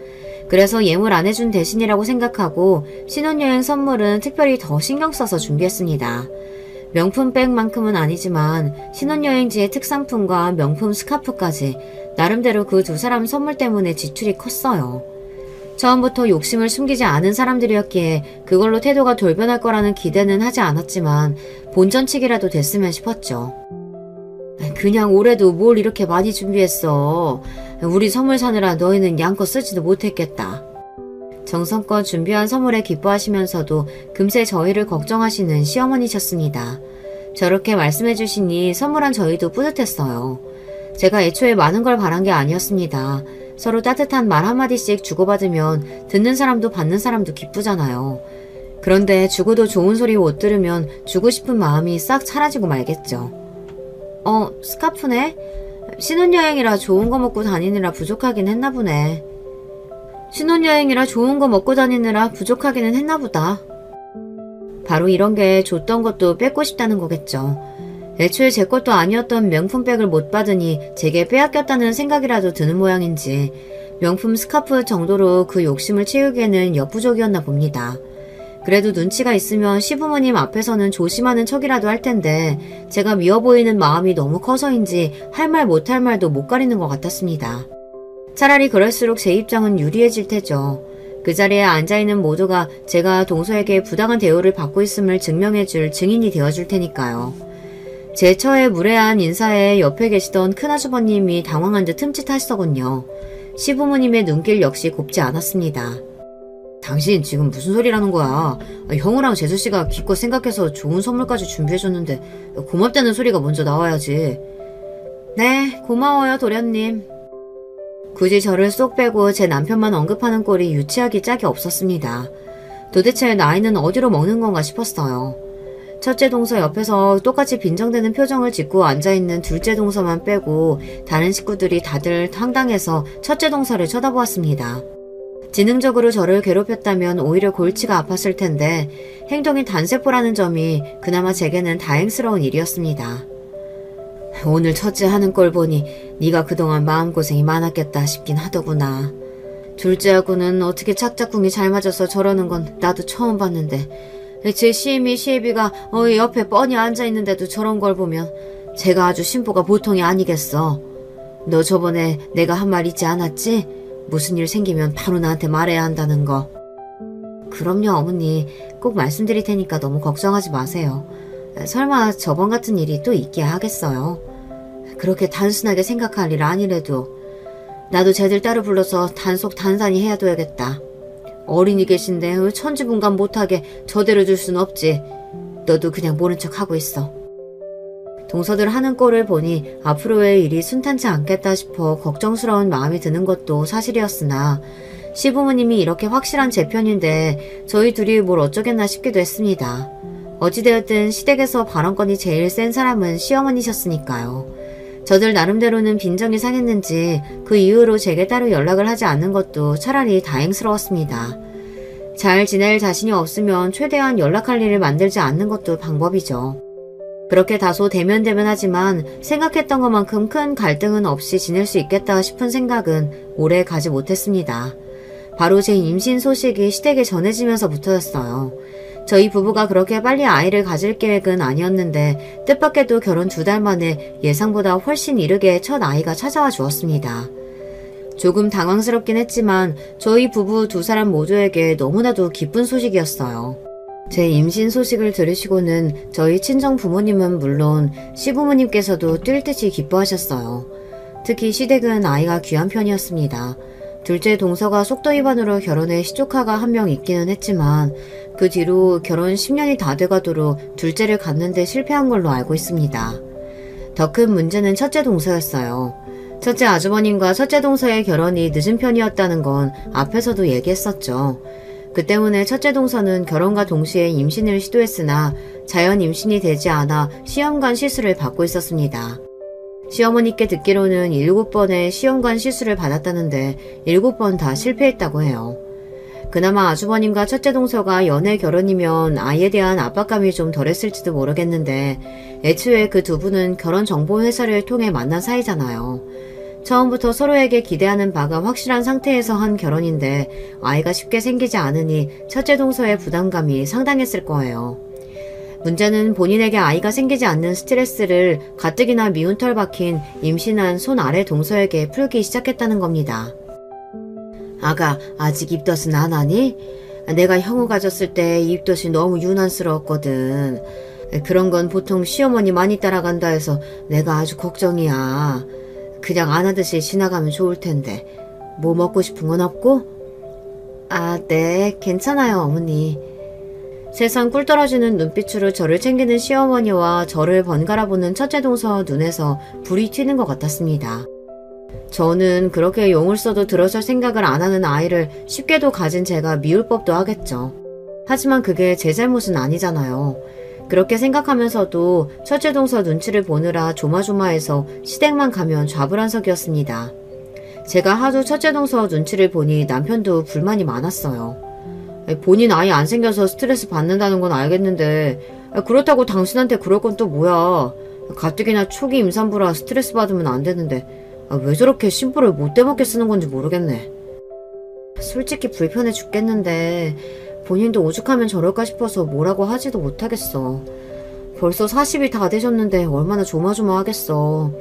A: 그래서 예물 안 해준 대신이라고 생각하고 신혼여행 선물은 특별히 더 신경 써서 준비했습니다. 명품백만큼은 아니지만 신혼여행지의 특상품과 명품 스카프까지 나름대로 그 두 사람 선물 때문에 지출이 컸어요. 처음부터 욕심을 숨기지 않은 사람들이었기에 그걸로 태도가 돌변할 거라는 기대는 하지 않았지만 본전치기라도 됐으면 싶었죠. 그냥 올해도 뭘 이렇게 많이 준비했어. 우리 선물 사느라 너희는 양껏 쓰지도 못했겠다. 정성껏 준비한 선물에 기뻐하시면서도 금세 저희를 걱정하시는 시어머니셨습니다. 저렇게 말씀해주시니 선물한 저희도 뿌듯했어요. 제가 애초에 많은 걸 바란 게 아니었습니다. 서로 따뜻한 말 한마디씩 주고받으면 듣는 사람도 받는 사람도 기쁘잖아요. 그런데 죽어도 좋은 소리 못 들으면 주고 싶은 마음이 싹 사라지고 말겠죠. 스카프네? 신혼여행이라 좋은 거 먹고 다니느라 부족하긴 했나 보네. 신혼여행이라 좋은 거 먹고 다니느라 부족하기는 했나 보다. 바로 이런 게 줬던 것도 뺏고 싶다는 거겠죠. 애초에 제 것도 아니었던 명품백을 못 받으니 제게 빼앗겼다는 생각이라도 드는 모양인지 명품 스카프 정도로 그 욕심을 채우기에는 역부족이었나 봅니다. 그래도 눈치가 있으면 시부모님 앞에서는 조심하는 척이라도 할 텐데 제가 미워 보이는 마음이 너무 커서인지 할 말 못할 말도 못 가리는 것 같았습니다. 차라리 그럴수록 제 입장은 유리해질 테죠. 그 자리에 앉아있는 모두가 제가 동서에게 부당한 대우를 받고 있음을 증명해줄 증인이 되어줄 테니까요. 제 처에 무례한 인사에 옆에 계시던 큰아주버님이 당황한 듯 흠칫하시더군요. 시부모님의 눈길 역시 곱지 않았습니다. 당신 지금 무슨 소리라는 거야? 형우랑 재수씨가 기껏 생각해서 좋은 선물까지 준비해줬는데 고맙다는 소리가 먼저 나와야지. 네, 고마워요 도련님. 굳이 저를 쏙 빼고 제 남편만 언급하는 꼴이 유치하기 짝이 없었습니다. 도대체 나이는 어디로 먹는 건가 싶었어요. 첫째 동서 옆에서 똑같이 빈정대는 표정을 짓고 앉아있는 둘째 동서만 빼고 다른 식구들이 다들 황당해서 첫째 동서를 쳐다보았습니다. 지능적으로 저를 괴롭혔다면 오히려 골치가 아팠을 텐데 행동이 단세포라는 점이 그나마 제게는 다행스러운 일이었습니다. 오늘 첫째 하는 꼴 보니 네가 그동안 마음고생이 많았겠다 싶긴 하더구나. 둘째하고는 어떻게 착짝꿍이 잘 맞아서 저러는 건 나도 처음 봤는데 제 시애비가 옆에 뻔히 앉아있는데도 저런 걸 보면 제가 아주 심보가 보통이 아니겠어. 너 저번에 내가 한 말 있지 않았지? 무슨 일 생기면 바로 나한테 말해야 한다는 거. 그럼요 어머니. 꼭 말씀드릴 테니까 너무 걱정하지 마세요. 설마 저번 같은 일이 또 있기야 하겠어요. 그렇게 단순하게 생각할 일 아니래도 나도 쟤들 따로 불러서 단속 단산히 해야 둬야겠다. 어린이 계신데 천지분간 못하게 저대로 둘 순 없지. 너도 그냥 모른 척 하고 있어. 동서들 하는 꼴을 보니 앞으로의 일이 순탄치 않겠다 싶어 걱정스러운 마음이 드는 것도 사실이었으나 시부모님이 이렇게 확실한 제 편인데 저희 둘이 뭘 어쩌겠나 싶기도 했습니다. 어찌되었든 시댁에서 발언권이 제일 센 사람은 시어머니셨으니까요. 저들 나름대로는 빈정이 상했는지 그 이후로 제게 따로 연락을 하지 않는 것도 차라리 다행스러웠습니다. 잘 지낼 자신이 없으면 최대한 연락할 일을 만들지 않는 것도 방법이죠. 그렇게 다소 대면대면하지만 생각했던 것만큼 큰 갈등은 없이 지낼 수 있겠다 싶은 생각은 오래 가지 못했습니다. 바로 제 임신 소식이 시댁에 전해지면서부터였어요. 저희 부부가 그렇게 빨리 아이를 가질 계획은 아니었는데 뜻밖에도 결혼 2달 만에 예상보다 훨씬 이르게 첫 아이가 찾아와 주었습니다. 조금 당황스럽긴 했지만 저희 부부 2사람 모두에게 너무나도 기쁜 소식이었어요. 제 임신 소식을 들으시고는 저희 친정 부모님은 물론 시부모님께서도 뛸 듯이 기뻐하셨어요. 특히 시댁은 아이가 귀한 편이었습니다. 둘째 동서가 속도 위반으로 결혼해 시조카가 1명 있기는 했지만 그 뒤로 결혼 10년이 다 돼가도록 둘째를 갖는데 실패한 걸로 알고 있습니다. 더 큰 문제는 첫째 동서였어요. 첫째 아주버님과 첫째 동서의 결혼이 늦은 편이었다는 건 앞에서도 얘기했었죠. 그 때문에 첫째 동서는 결혼과 동시에 임신을 시도했으나 자연 임신이 되지 않아 시험관 시술을 받고 있었습니다. 시어머니께 듣기로는 7번의 시험관 시술을 받았다는데 7번 다 실패했다고 해요. 그나마 아주버님과 첫째 동서가 연애 결혼이면 아이에 대한 압박감이 좀 덜했을지도 모르겠는데 애초에 그 두 분은 결혼정보회사를 통해 만난 사이잖아요. 처음부터 서로에게 기대하는 바가 확실한 상태에서 한 결혼인데 아이가 쉽게 생기지 않으니 첫째 동서의 부담감이 상당했을 거예요. 문제는 본인에게 아이가 생기지 않는 스트레스를 가뜩이나 미운 털 박힌 임신한 손 아래 동서에게 풀기 시작했다는 겁니다. 아가, 아직 입덧은 안 하니? 내가 형우 가졌을 때 입덧이 너무 유난스러웠거든. 그런 건 보통 시어머니 많이 따라간다 해서 내가 아주 걱정이야. 그냥 안 하듯이 지나가면 좋을 텐데. 뭐 먹고 싶은 건 없고? 아, 네, 괜찮아요, 어머니. 세상 꿀 떨어지는 눈빛으로 저를 챙기는 시어머니와 저를 번갈아 보는 첫째 동서 눈에서 불이 튀는 것 같았습니다. 저는 그렇게 용을 써도 들어설 생각을 안 하는 아이를 쉽게도 가진 제가 미울 법도 하겠죠. 하지만 그게 제 잘못은 아니잖아요. 그렇게 생각하면서도 첫째 동서 눈치를 보느라 조마조마해서 시댁만 가면 좌불안석이었습니다. 제가 하도 첫째 동서 눈치를 보니 남편도 불만이 많았어요. 본인 아이 안 생겨서 스트레스 받는다는 건 알겠는데 그렇다고 당신한테 그럴 건 또 뭐야. 가뜩이나 초기 임산부라 스트레스 받으면 안 되는데 왜 저렇게 심부를 못되먹게 쓰는 건지 모르겠네. 솔직히 불편해 죽겠는데 본인도 오죽하면 저럴까 싶어서 뭐라고 하지도 못하겠어. 벌써 40이 다 되셨는데 얼마나 조마조마하겠어.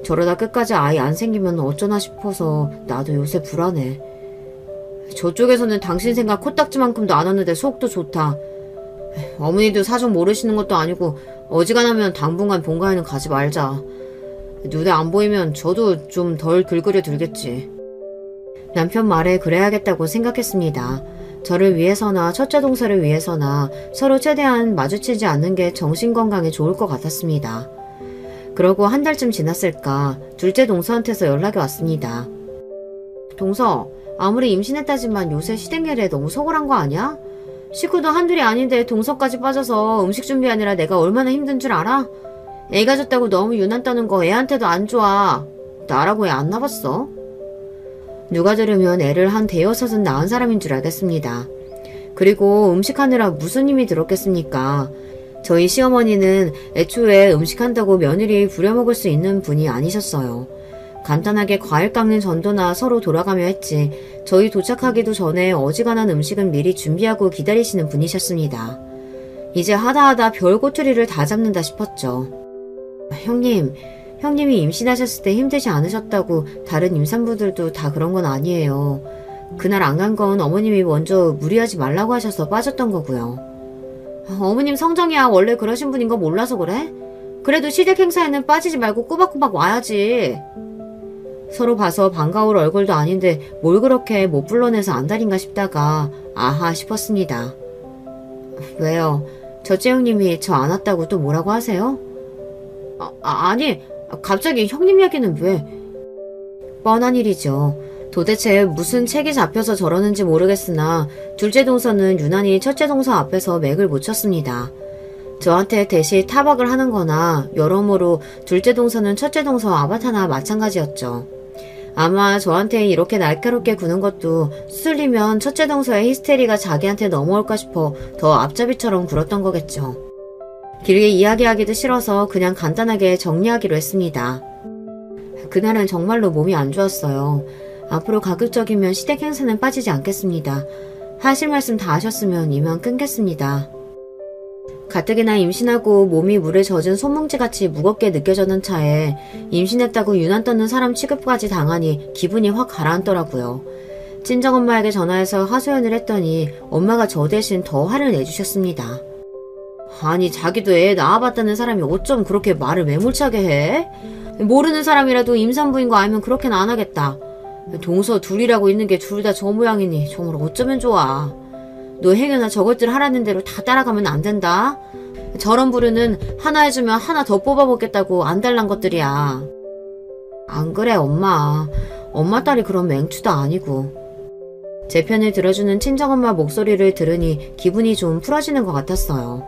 A: 저러다 끝까지 아이 안 생기면 어쩌나 싶어서 나도 요새 불안해. 저쪽에서는 당신 생각 코딱지만큼도 안 왔는데 속도 좋다. 어머니도 사정 모르시는 것도 아니고 어지간하면 당분간 본가에는 가지 말자. 눈에 안 보이면 저도 좀 덜 긁으려 들겠지. 남편 말에 그래야겠다고 생각했습니다. 저를 위해서나 첫째 동서를 위해서나 서로 최대한 마주치지 않는 게 정신건강에 좋을 것 같았습니다. 그러고 한 달쯤 지났을까 둘째 동서한테서 연락이 왔습니다. 동서, 아무리 임신했다지만 요새 시댁일에 너무 서글한 거 아니야? 식구도 한둘이 아닌데 동서까지 빠져서 음식 준비하느라 내가 얼마나 힘든 줄 알아? 애 가졌다고 너무 유난 떠는 거 애한테도 안 좋아. 나라고 애 안 낳았어? 누가 들으면 애를 한 대여섯은 낳은 사람인 줄 알겠습니다. 그리고 음식하느라 무슨 힘이 들었겠습니까? 저희 시어머니는 애초에 음식한다고 며느리 부려먹을 수 있는 분이 아니셨어요. 간단하게 과일 깎는 전도나 서로 돌아가며 했지 저희 도착하기도 전에 어지간한 음식은 미리 준비하고 기다리시는 분이셨습니다. 이제 하다하다 별 꼬투리를 다 잡는다 싶었죠. 형님이 임신하셨을 때 힘들지 않으셨다고 다른 임산부들도 다 그런 건 아니에요. 그날 안 간 건 어머님이 먼저 무리하지 말라고 하셔서 빠졌던 거고요. 어머님 성정이야 원래 그러신 분인 거 몰라서 그래? 그래도 시댁 행사에는 빠지지 말고 꼬박꼬박 와야지. 서로 봐서 반가울 얼굴도 아닌데 뭘 그렇게 못 불러내서 안달인가 싶다가 아하 싶었습니다. 왜요? 첫째 형님이 저 안 왔다고 또 뭐라고 하세요? 아니 갑자기 형님 얘기는 왜? 뻔한 일이죠. 도대체 무슨 책이 잡혀서 저러는지 모르겠으나 둘째 동서는 유난히 첫째 동서 앞에서 맥을 못 쳤습니다. 저한테 대시 타박을 하는 거나 여러모로 둘째 동서는 첫째 동서 아바타나 마찬가지였죠. 아마 저한테 이렇게 날카롭게 구는 것도 수술리면 첫째 동서의 히스테리가 자기한테 넘어올까 싶어 더 앞잡이처럼 굴었던 거겠죠. 길게 이야기하기도 싫어서 그냥 간단하게 정리하기로 했습니다. 그날은 정말로 몸이 안 좋았어요. 앞으로 가급적이면 시댁 행사는 빠지지 않겠습니다. 하실 말씀 다 하셨으면 이만 끊겠습니다. 가뜩이나 임신하고 몸이 물에 젖은 손뭉치같이 무겁게 느껴졌는 차에 임신했다고 유난 떠는 사람 취급까지 당하니 기분이 확 가라앉더라고요. 친정엄마에게 전화해서 하소연을 했더니 엄마가 저 대신 더 화를 내주셨습니다. 아니 자기도 애 낳아봤다는 사람이 어쩜 그렇게 말을 매몰차게 해? 모르는 사람이라도 임산부인 거 알면 그렇게는 안 하겠다. 동서 둘이라고 있는 게 둘 다 저 모양이니 정말 어쩌면 좋아. 너 행여나 저것들 하라는 대로 다 따라가면 안 된다. 저런 부류는 하나 해주면 하나 더 뽑아먹겠다고 안달난 것들이야. 안 그래 엄마. 엄마 딸이 그런 맹추도 아니고. 제 편을 들어주는 친정엄마 목소리를 들으니 기분이 좀 풀어지는 것 같았어요.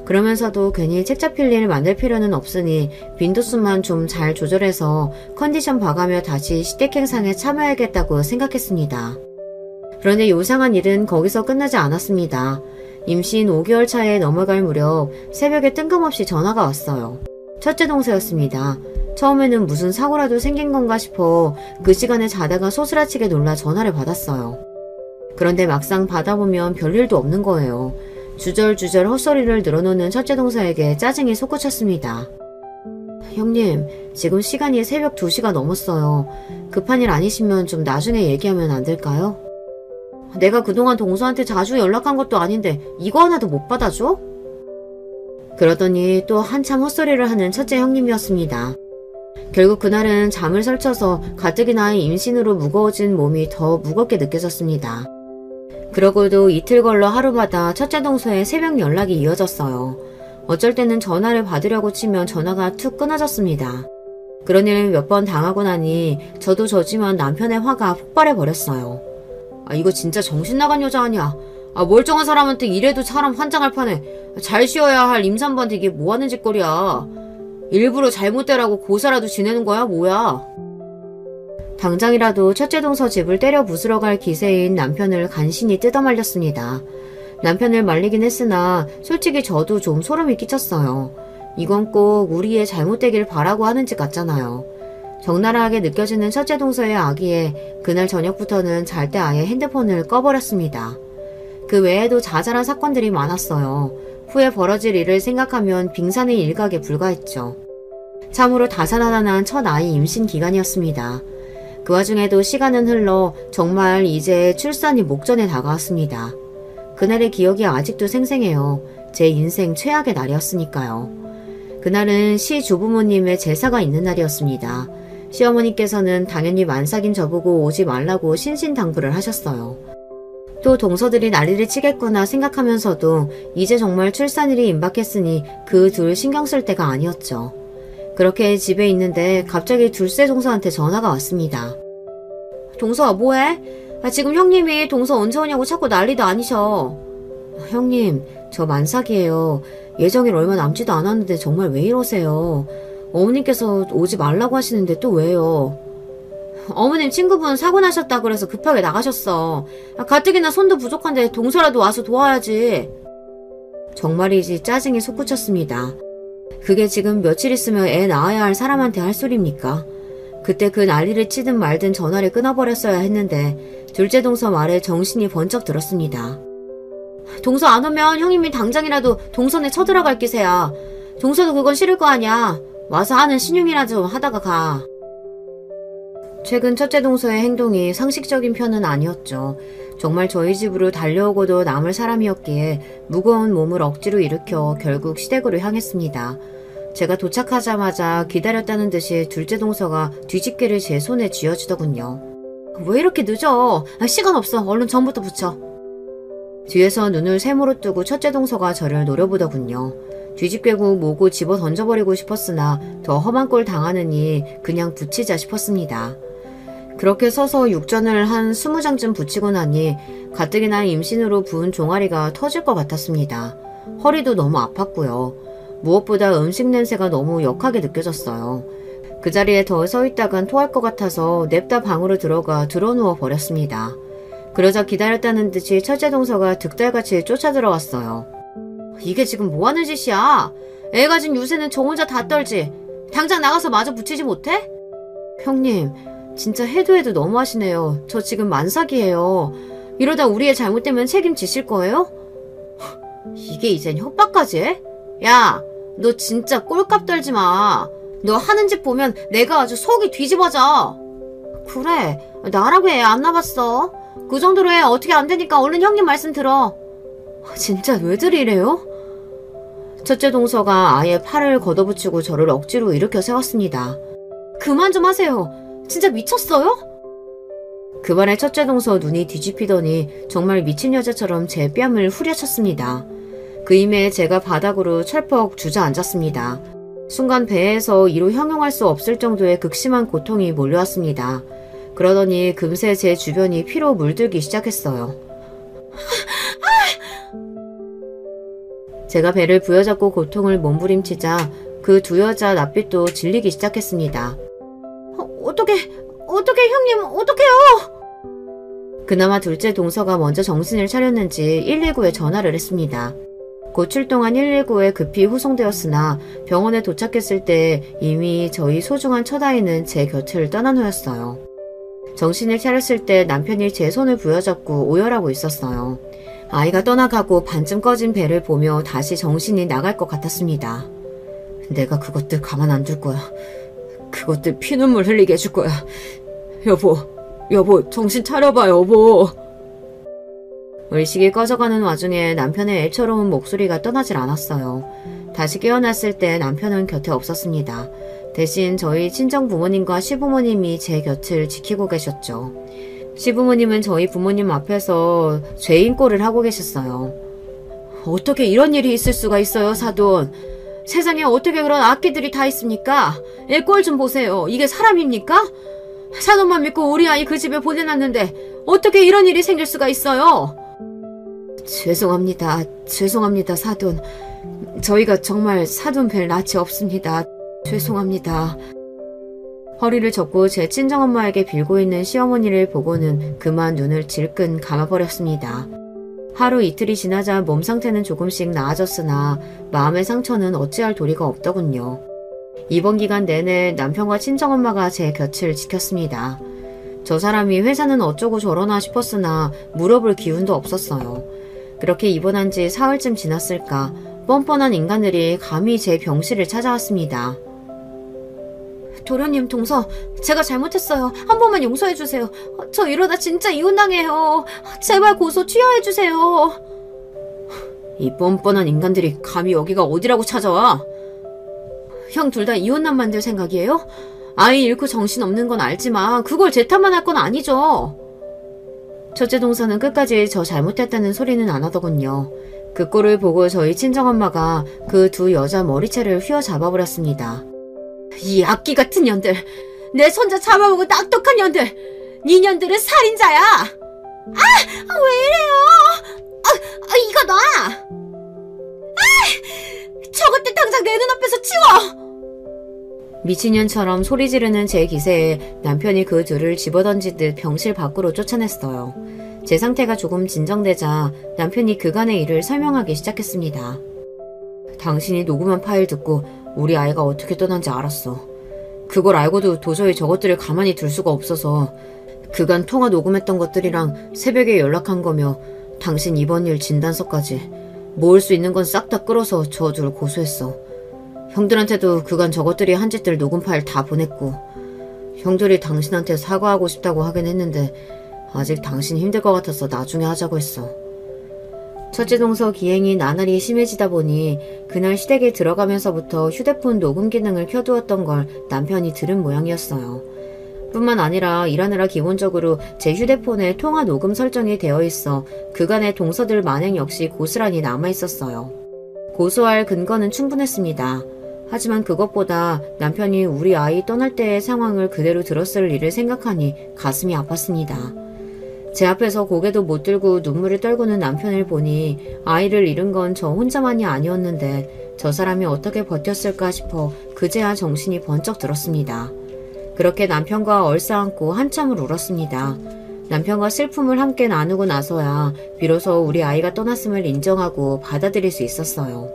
A: 그러면서도 괜히 책 잡힐 일 만들 필요는 없으니 빈도수만 좀 잘 조절해서 컨디션 봐가며 다시 시댁 행사에 참여해야겠다고 생각했습니다. 그런데 요상한 일은 거기서 끝나지 않았습니다. 임신 5개월 차에 넘어갈 무렵 새벽에 뜬금없이 전화가 왔어요. 첫째 동서였습니다. 처음에는 무슨 사고라도 생긴 건가 싶어 그 시간에 자다가 소스라치게 놀라 전화를 받았어요. 그런데 막상 받아보면 별일도 없는 거예요. 주절주절 헛소리를 늘어놓는 첫째 동서에게 짜증이 솟구쳤습니다. 형님, 지금 시간이 새벽 2시가 넘었어요. 급한 일 아니시면 좀 나중에 얘기하면 안 될까요? 내가 그동안 동서한테 자주 연락한 것도 아닌데 이거 하나도 못 받아줘? 그러더니 또 한참 헛소리를 하는 첫째 형님이었습니다. 결국 그날은 잠을 설쳐서 가뜩이나 임신으로 무거워진 몸이 더 무겁게 느껴졌습니다. 그러고도 이틀 걸러 하루마다 첫째 동서의 새벽 연락이 이어졌어요. 어쩔 때는 전화를 받으려고 치면 전화가 툭 끊어졌습니다. 그런 일을 몇 번 당하고 나니 저도 저지만 남편의 화가 폭발해버렸어요. 이거 진짜 정신 나간 여자 아니야. 멀쩡한 사람한테 이래도 사람 환장할 판에 잘 쉬어야 할 임산부한테 이게 뭐하는 짓거리야. 일부러 잘못되라고 고사라도 지내는 거야 뭐야. 당장이라도 첫째 동서 집을 때려 부수러 갈 기세인 남편을 간신히 뜯어말렸습니다. 남편을 말리긴 했으나 솔직히 저도 좀 소름이 끼쳤어요. 이건 꼭 우리 애 잘못되길 바라고 하는 짓 같잖아요. 적나라하게 느껴지는 첫째 동서의 악의에 그날 저녁부터는 잘 때 아예 핸드폰을 꺼버렸습니다. 그 외에도 자잘한 사건들이 많았어요. 후에 벌어질 일을 생각하면 빙산의 일각에 불과했죠. 참으로 다사다난한 첫 아이 임신 기간이었습니다. 그 와중에도 시간은 흘러 정말 이제 출산이 목전에 다가왔습니다. 그날의 기억이 아직도 생생해요. 제 인생 최악의 날이었으니까요. 그날은 시주부모님의 제사가 있는 날이었습니다. 시어머니께서는 당연히 만삭인 저보고 오지 말라고 신신당부를 하셨어요. 또 동서들이 난리를 치겠구나 생각하면서도 이제 정말 출산일이 임박했으니 그 둘 신경 쓸 때가 아니었죠. 그렇게 집에 있는데 갑자기 둘째 동서한테 전화가 왔습니다. 동서 뭐해? 지금 형님이 동서 언제 오냐고 자꾸 난리도 아니셔. 형님, 저 만삭이에요. 예정일 얼마 남지도 않았는데 정말 왜 이러세요? 어머님께서 오지 말라고 하시는데 또 왜요? 어머님 친구분 사고 나셨다 그래서 급하게 나가셨어. 가뜩이나 손도 부족한데 동서라도 와서 도와야지. 정말이지 짜증이 솟구쳤습니다. 그게 지금 며칠 있으면 애 낳아야 할 사람한테 할 소리입니까? 그때 그 난리를 치든 말든 전화를 끊어버렸어야 했는데 둘째 동서 말에 정신이 번쩍 들었습니다. 동서 안 오면 형님이 당장이라도 동선에 쳐들어갈 기세야. 동서도 그건 싫을 거 아니야. 와서 하는 신용이나 좀 하다가 가. 최근 첫째 동서의 행동이 상식적인 편은 아니었죠. 정말 저희 집으로 달려오고도 남을 사람이었기에 무거운 몸을 억지로 일으켜 결국 시댁으로 향했습니다. 제가 도착하자마자 기다렸다는 듯이 둘째 동서가 뒤집개를 제 손에 쥐어주더군요. 왜 이렇게 늦어? 시간 없어. 얼른 전부터 붙여. 뒤에서 눈을 세모로 뜨고 첫째 동서가 저를 노려보더군요. 뒤집개고 뭐고 집어 던져버리고 싶었으나 더 험한 꼴 당하느니 그냥 붙이자 싶었습니다. 그렇게 서서 육전을 한 20장쯤 붙이고 나니 가뜩이나 임신으로 부은 종아리가 터질 것 같았습니다. 허리도 너무 아팠고요. 무엇보다 음식 냄새가 너무 역하게 느껴졌어요. 그 자리에 더 서 있다간 토할 것 같아서 냅다 방으로 들어가 드러누워 버렸습니다. 그러자 기다렸다는 듯이 첫째 동서가 득달같이 쫓아 들어왔어요. 이게 지금 뭐하는 짓이야? 애 가진 유세는 저 혼자 다 떨지. 당장 나가서 마저 붙이지 못해? 형님, 진짜 해도 해도 너무하시네요. 저 지금 만삭이에요. 이러다 우리 애 잘못되면 책임지실 거예요? 이게 이젠 협박까지 해? 야, 너 진짜 꼴값 떨지 마. 너 하는 짓 보면 내가 아주 속이 뒤집어져. 그래, 나라고 애 안 낳았어. 그 정도로 해 어떻게 안 되니까 얼른 형님 말씀 들어. 진짜 왜들 이래요? 첫째 동서가 아예 팔을 걷어붙이고 저를 억지로 일으켜 세웠습니다. 그만 좀 하세요. 진짜 미쳤어요? 그 말에 첫째 동서 눈이 뒤집히더니 정말 미친 여자처럼 제 뺨을 후려쳤습니다. 그 임에 제가 바닥으로 철퍽 주저앉았습니다. 순간 배에서 이로 형용할 수 없을 정도의 극심한 고통이 몰려왔습니다. 그러더니 금세 제 주변이 피로 물들기 시작했어요. 제가 배를 부여잡고 고통을 몸부림치자 그 두 여자 낯빛도 질리기 시작했습니다. 어떡해 형님, 어떡해요? 그나마 둘째 동서가 먼저 정신을 차렸는지 119에 전화를 했습니다. 곧 출동한 119에 급히 후송되었으나 병원에 도착했을 때 이미 저희 소중한 첫아이는 제 곁을 떠난 후였어요. 정신을 차렸을 때 남편이 제 손을 부여잡고 오열하고 있었어요. 아이가 떠나가고 반쯤 꺼진 배를 보며 다시 정신이 나갈 것 같았습니다. 내가 그것들 가만 안 둘 거야. 그것들 피눈물 흘리게 해줄 거야. 여보, 정신 차려봐, 여보. 의식이 꺼져가는 와중에 남편의 애처로운 목소리가 떠나질 않았어요. 다시 깨어났을 때 남편은 곁에 없었습니다. 대신 저희 친정 부모님과 시부모님이 제 곁을 지키고 계셨죠. 시부모님은 저희 부모님 앞에서 죄인 꼴을 하고 계셨어요. 어떻게 이런 일이 있을 수가 있어요, 사돈. 세상에 어떻게 그런 악기들이 다 있습니까? 애 꼴 좀 보세요. 이게 사람입니까? 사돈만 믿고 우리 아이 그 집에 보내놨는데 어떻게 이런 일이 생길 수가 있어요? 죄송합니다, 사돈. 저희가 정말 사돈 뵐 낯이 없습니다. 죄송합니다. 허리를 젓고 제 친정엄마에게 빌고 있는 시어머니를 보고는 그만 눈을 질끈 감아버렸습니다. 하루 이틀이 지나자 몸 상태는 조금씩 나아졌으나 마음의 상처는 어찌할 도리가 없더군요. 이번 기간 내내 남편과 친정엄마가 제 곁을 지켰습니다. 저 사람이 회사는 어쩌고 저러나 싶었으나 물어볼 기운도 없었어요. 그렇게 입원한 지 사흘쯤 지났을까 뻔뻔한 인간들이 감히 제 병실을 찾아왔습니다. 도련님, 동서, 제가 잘못했어요. 한 번만 용서해주세요. 저 이러다 진짜 이혼당해요. 제발 고소 취하해주세요. 이 뻔뻔한 인간들이 감히 여기가 어디라고 찾아와? 형 둘 다 이혼남 만들 생각이에요? 아이 잃고 정신없는 건 알지만 그걸 제 탓만 할 건 아니죠. 첫째 동서는 끝까지 저 잘못했다는 소리는 안 하더군요. 그 꼴을 보고 저희 친정엄마가 그 두 여자 머리채를 휘어잡아버렸습니다. 이 악기 같은 년들, 내 손자 잡아먹은 딱똑한 년들, 니 년들은 살인자야. 왜 이래요? 이거 놔. 저것들 당장 내 눈앞에서 치워. 미친년처럼 소리 지르는 제 기세에 남편이 그 둘을 집어던지듯 병실 밖으로 쫓아냈어요. 제 상태가 조금 진정되자 남편이 그간의 일을 설명하기 시작했습니다. 당신이 녹음한 파일 듣고 우리 아이가 어떻게 떠난지 알았어. 그걸 알고도 도저히 저것들을 가만히 둘 수가 없어서 그간 통화 녹음했던 것들이랑 새벽에 연락한 거며 당신 입원 일 진단서까지 모을 수 있는 건 싹 다 끌어서 저 둘 고소했어. 형들한테도 그간 저것들이 한 짓들 녹음 파일 다 보냈고 형들이 당신한테 사과하고 싶다고 하긴 했는데 아직 당신이 힘들 것 같아서 나중에 하자고 했어. 첫째 동서 기행이 나날이 심해지다 보니 그날 시댁에 들어가면서부터 휴대폰 녹음 기능을 켜두었던 걸 남편이 들은 모양이었어요. 뿐만 아니라 일하느라 기본적으로 제 휴대폰에 통화 녹음 설정이 되어 있어 그간의 동서들 만행 역시 고스란히 남아있었어요. 고소할 근거는 충분했습니다. 하지만 그것보다 남편이 우리 아이 떠날 때의 상황을 그대로 들었을 일을 생각하니 가슴이 아팠습니다. 제 앞에서 고개도 못 들고 눈물을 떨구는 남편을 보니 아이를 잃은 건 저 혼자만이 아니었는데 저 사람이 어떻게 버텼을까 싶어 그제야 정신이 번쩍 들었습니다. 그렇게 남편과 얼싸안고 한참을 울었습니다. 남편과 슬픔을 함께 나누고 나서야 비로소 우리 아이가 떠났음을 인정하고 받아들일 수 있었어요.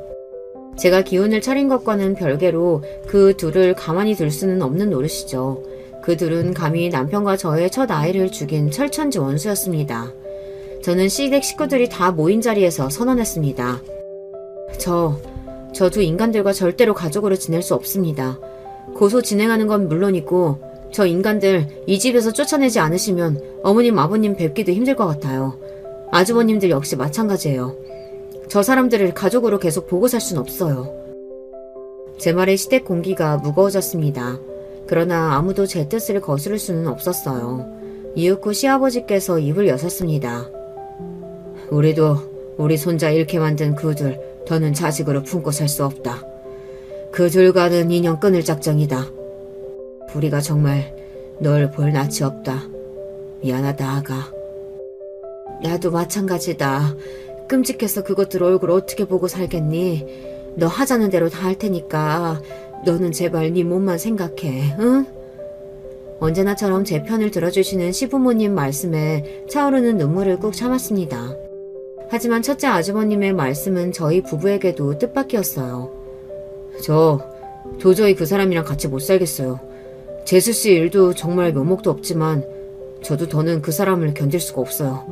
A: 제가 기운을 차린 것과는 별개로 그 둘을 가만히 둘 수는 없는 노릇이죠. 그 둘은 감히 남편과 저의 첫 아이를 죽인 철천지 원수였습니다. 저는 시댁 식구들이 다 모인 자리에서 선언했습니다. 저 두 인간들과 절대로 가족으로 지낼 수 없습니다. 고소 진행하는 건 물론이고 저 인간들 이 집에서 쫓아내지 않으시면 어머님 아버님 뵙기도 힘들 것 같아요. 아주버님들 역시 마찬가지예요. 저 사람들을 가족으로 계속 보고 살 순 없어요. 제 말에 시댁 공기가 무거워졌습니다. 그러나 아무도 제 뜻을 거스를 수는 없었어요. 이윽고 시아버지께서 입을 여셨습니다. 우리도 우리 손자 잃게 만든 그들 더는 자식으로 품고 살 수 없다. 그들과는 인연 끊을 작정이다. 우리가 정말 널 볼 낯이 없다. 미안하다 아가. 나도 마찬가지다. 끔찍해서 그것들 얼굴 어떻게 보고 살겠니? 너 하자는 대로 다 할 테니까 너는 제발 네 몸만 생각해, 응? 언제나처럼 제 편을 들어주시는 시부모님 말씀에 차오르는 눈물을 꾹 참았습니다. 하지만 첫째 아주버님의 말씀은 저희 부부에게도 뜻밖이었어요. 저 도저히 그 사람이랑 같이 못 살겠어요. 재수씨 일도 정말 면목도 없지만 저도 더는 그 사람을 견딜 수가 없어요.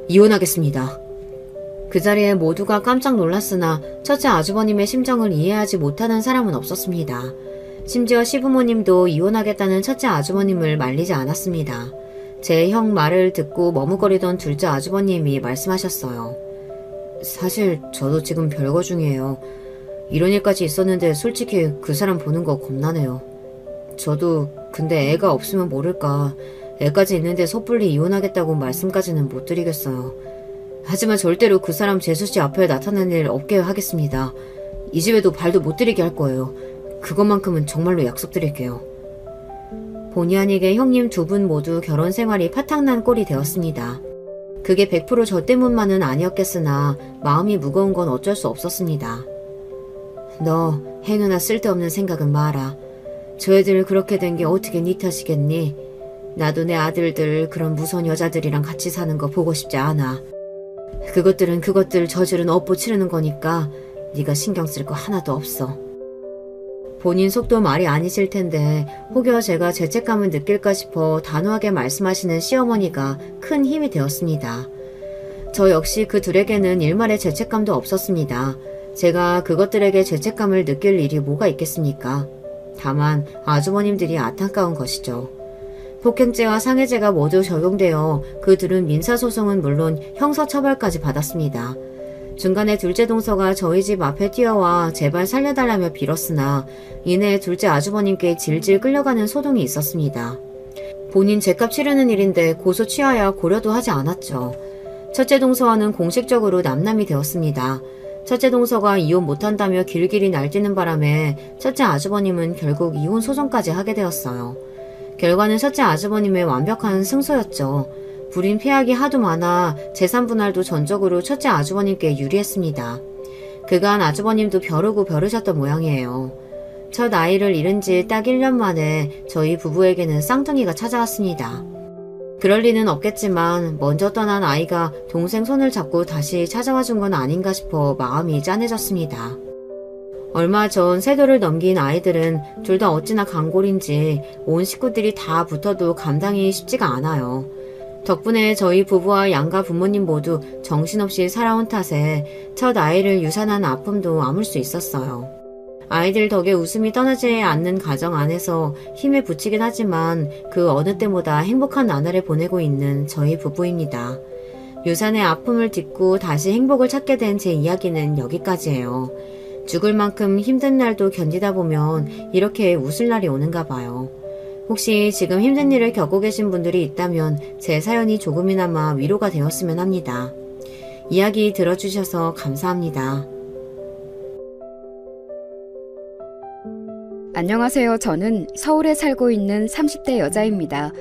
A: 이혼하겠습니다. 그 자리에 모두가 깜짝 놀랐으나 첫째 아주버님의 심정을 이해하지 못하는 사람은 없었습니다. 심지어 시부모님도 이혼하겠다는 첫째 아주버님을 말리지 않았습니다. 제 형 말을 듣고 머뭇거리던 둘째 아주버님이 말씀하셨어요. 사실 저도 지금 별거 중이에요. 이런 일까지 있었는데 솔직히 그 사람 보는 거 겁나네요. 저도 근데 애가 없으면 모를까 애까지 있는데 섣불리 이혼하겠다고 말씀까지는 못 드리겠어요. 하지만 절대로 그 사람 재수씨 앞에 나타나는 일 없게 하겠습니다. 이 집에도 발도 못 들이게 할 거예요. 그것만큼은 정말로 약속드릴게요. 본의 아니게 형님 두 분 모두 결혼 생활이 파탄난 꼴이 되었습니다. 그게 100% 저 때문만은 아니었겠으나 마음이 무거운 건 어쩔 수 없었습니다. 너 행여나 쓸데없는 생각은 마라. 저 애들 그렇게 된 게 어떻게 네 탓이겠니? 나도 내 아들들 그런 무서운 여자들이랑 같이 사는 거 보고 싶지 않아. 그것들은 그것들 저주는 업보 치르는 거니까 네가 신경 쓸 거 하나도 없어. 본인 속도 말이 아니실 텐데 혹여 제가 죄책감을 느낄까 싶어 단호하게 말씀하시는 시어머니가 큰 힘이 되었습니다. 저 역시 그 둘에게는 일말의 죄책감도 없었습니다. 제가 그것들에게 죄책감을 느낄 일이 뭐가 있겠습니까? 다만 아주머님들이 안타까운 것이죠. 폭행죄와 상해죄가 모두 적용되어 그들은 민사소송은 물론 형사처벌까지 받았습니다. 중간에 둘째 동서가 저희 집 앞에 뛰어와 제발 살려달라며 빌었으나 이내 둘째 아주버님께 질질 끌려가는 소동이 있었습니다. 본인 죗값 치르는 일인데 고소 취하야 고려도 하지 않았죠. 첫째 동서와는 공식적으로 남남이 되었습니다. 첫째 동서가 이혼 못한다며 길길이 날뛰는 바람에 첫째 아주버님은 결국 이혼 소송까지 하게 되었어요. 결과는 첫째 아주버님의 완벽한 승소였죠. 불임 피약이 하도 많아 재산 분할도 전적으로 첫째 아주버님께 유리했습니다. 그간 아주버님도 벼르고 벼르셨던 모양이에요. 첫 아이를 잃은 지 딱 1년 만에 저희 부부에게는 쌍둥이가 찾아왔습니다. 그럴 리는 없겠지만 먼저 떠난 아이가 동생 손을 잡고 다시 찾아와 준 건 아닌가 싶어 마음이 짠해졌습니다. 얼마 전 세돌을 넘긴 아이들은 둘 다 어찌나 강골인지 온 식구들이 다 붙어도 감당이 쉽지가 않아요. 덕분에 저희 부부와 양가 부모님 모두 정신없이 살아온 탓에 첫 아이를 유산한 아픔도 아물 수 있었어요. 아이들 덕에 웃음이 떠나지 않는 가정 안에서 힘에 부치긴 하지만 그 어느 때보다 행복한 나날을 보내고 있는 저희 부부입니다. 유산의 아픔을 딛고 다시 행복을 찾게 된 제 이야기는 여기까지예요. 죽을 만큼 힘든 날도 견디다 보면 이렇게 웃을 날이 오는가 봐요. 혹시 지금 힘든 일을 겪고 계신 분들이 있다면 제 사연이 조금이나마 위로가 되었으면 합니다. 이야기 들어주셔서 감사합니다.
B: 안녕하세요. 저는 서울에 살고 있는 30대 여자입니다.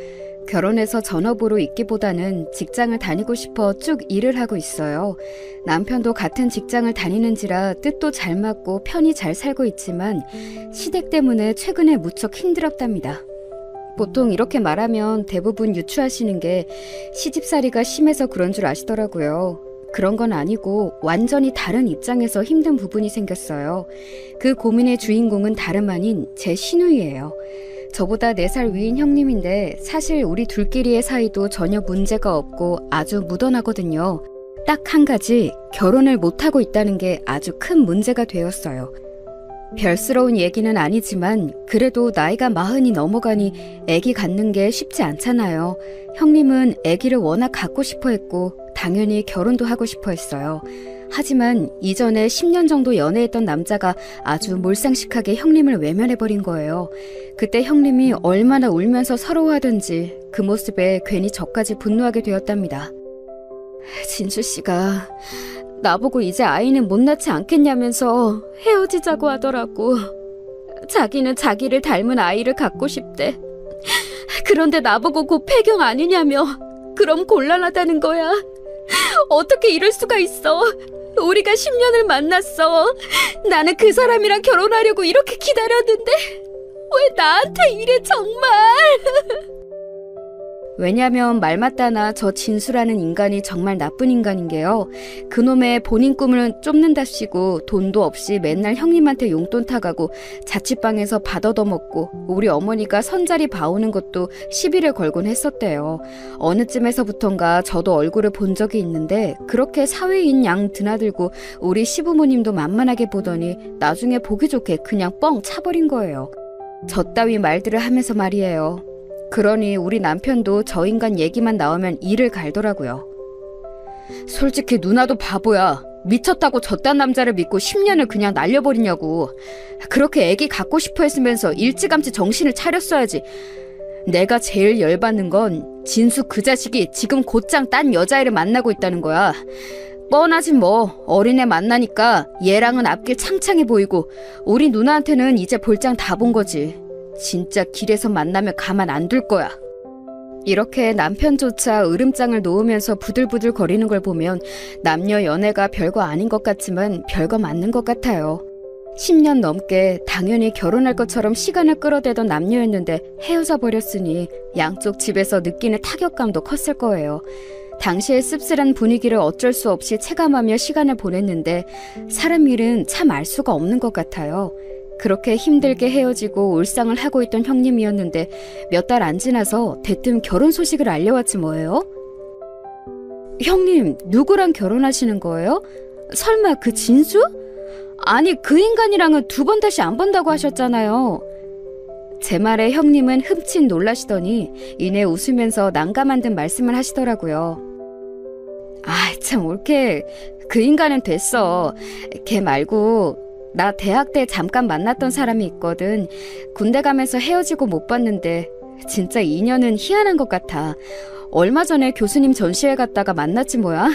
B: 결혼해서 전업으로 있기보다는 직장을 다니고 싶어 쭉 일을 하고 있어요. 남편도 같은 직장을 다니는지라 뜻도 잘 맞고 편히 잘 살고 있지만 시댁 때문에 최근에 무척 힘들었답니다. 보통 이렇게 말하면 대부분 유추하시는 게 시집살이가 심해서 그런 줄 아시더라고요. 그런 건 아니고 완전히 다른 입장에서 힘든 부분이 생겼어요. 그 고민의 주인공은 다름 아닌 제 시누이예요. 저보다 4살 위인 형님인데 사실 우리 둘끼리의 사이도 전혀 문제가 없고 아주 무던하거든요. 딱 한 가지, 결혼을 못하고 있다는 게 아주 큰 문제가 되었어요. 별스러운 얘기는 아니지만 그래도 나이가 40이 넘어가니 아기 갖는 게 쉽지 않잖아요. 형님은 아기를 워낙 갖고 싶어 했고 당연히 결혼도 하고 싶어 했어요. 하지만 이전에 10년 정도 연애했던 남자가 아주 몰상식하게 형님을 외면해버린 거예요. 그때 형님이 얼마나 울면서 서러워하던지 그 모습에 괜히 저까지 분노하게 되었답니다. 진수씨가 나보고 이제 아이는 못 낳지 않겠냐면서 헤어지자고 하더라고. 자기는 자기를 닮은 아이를 갖고 싶대. 그런데 나보고 곧 폐경 아니냐며. 그럼 곤란하다는 거야. 어떻게 이럴 수가 있어. 우리가 10년을 만났어. 나는 그 사람이랑 결혼하려고 이렇게 기다렸는데 왜 나한테 이래 정말. 왜냐면 말 맞다나 저 진수라는 인간이 정말 나쁜 인간인 게요. 그놈의 본인 꿈을 쫓는답시고 돈도 없이 맨날 형님한테 용돈 타가고 자취방에서 밥 얻어먹고 우리 어머니가 선자리 봐오는 것도 시비를 걸곤 했었대요. 어느 쯤에서부턴가 저도 얼굴을 본 적이 있는데 그렇게 사회인 양 드나들고 우리 시부모님도 만만하게 보더니 나중에 보기 좋게 그냥 뻥 차버린 거예요. 저 따위 말들을 하면서 말이에요. 그러니 우리 남편도 저 인간 얘기만 나오면 이를 갈더라고요. 솔직히 누나도 바보야. 미쳤다고 저딴 남자를 믿고 10년을 그냥 날려버리냐고. 그렇게 애기 갖고 싶어 했으면서 일찌감치 정신을 차렸어야지. 내가 제일 열받는 건 진수 그 자식이 지금 곧장 딴 여자애를 만나고 있다는 거야. 뻔하지 뭐. 어린애 만나니까 얘랑은 앞길 창창해 보이고 우리 누나한테는 이제 볼장 다 본 거지. 진짜 길에서 만나면 가만 안 둘 거야. 이렇게 남편조차 으름장을 놓으면서 부들부들 거리는 걸 보면 남녀 연애가 별거 아닌 것 같지만 별거 맞는 것 같아요. 10년 넘게 당연히 결혼할 것처럼 시간을 끌어대던 남녀였는데 헤어져 버렸으니 양쪽 집에서 느끼는 타격감도 컸을 거예요. 당시의 씁쓸한 분위기를 어쩔 수 없이 체감하며 시간을 보냈는데 사람 일은 참 알 수가 없는 것 같아요. 그렇게 힘들게 헤어지고 울상을 하고 있던 형님이었는데 몇 달 안 지나서 대뜸 결혼 소식을 알려왔지 뭐예요? 형님, 누구랑 결혼하시는 거예요? 설마 그 진수? 아니, 그 인간이랑은 2번 다시 안 본다고 하셨잖아요. 제 말에 형님은 흠칫 놀라시더니 이내 웃으면서 난감한 듯 말씀을 하시더라고요. 아, 참 올케, 그 인간은 됐어. 걔 말고 나 대학 때 잠깐 만났던 사람이 있거든. 군대 가면서 헤어지고 못 봤는데 진짜 인연은 희한한 것 같아. 얼마 전에 교수님 전시회 갔다가 만났지 뭐야.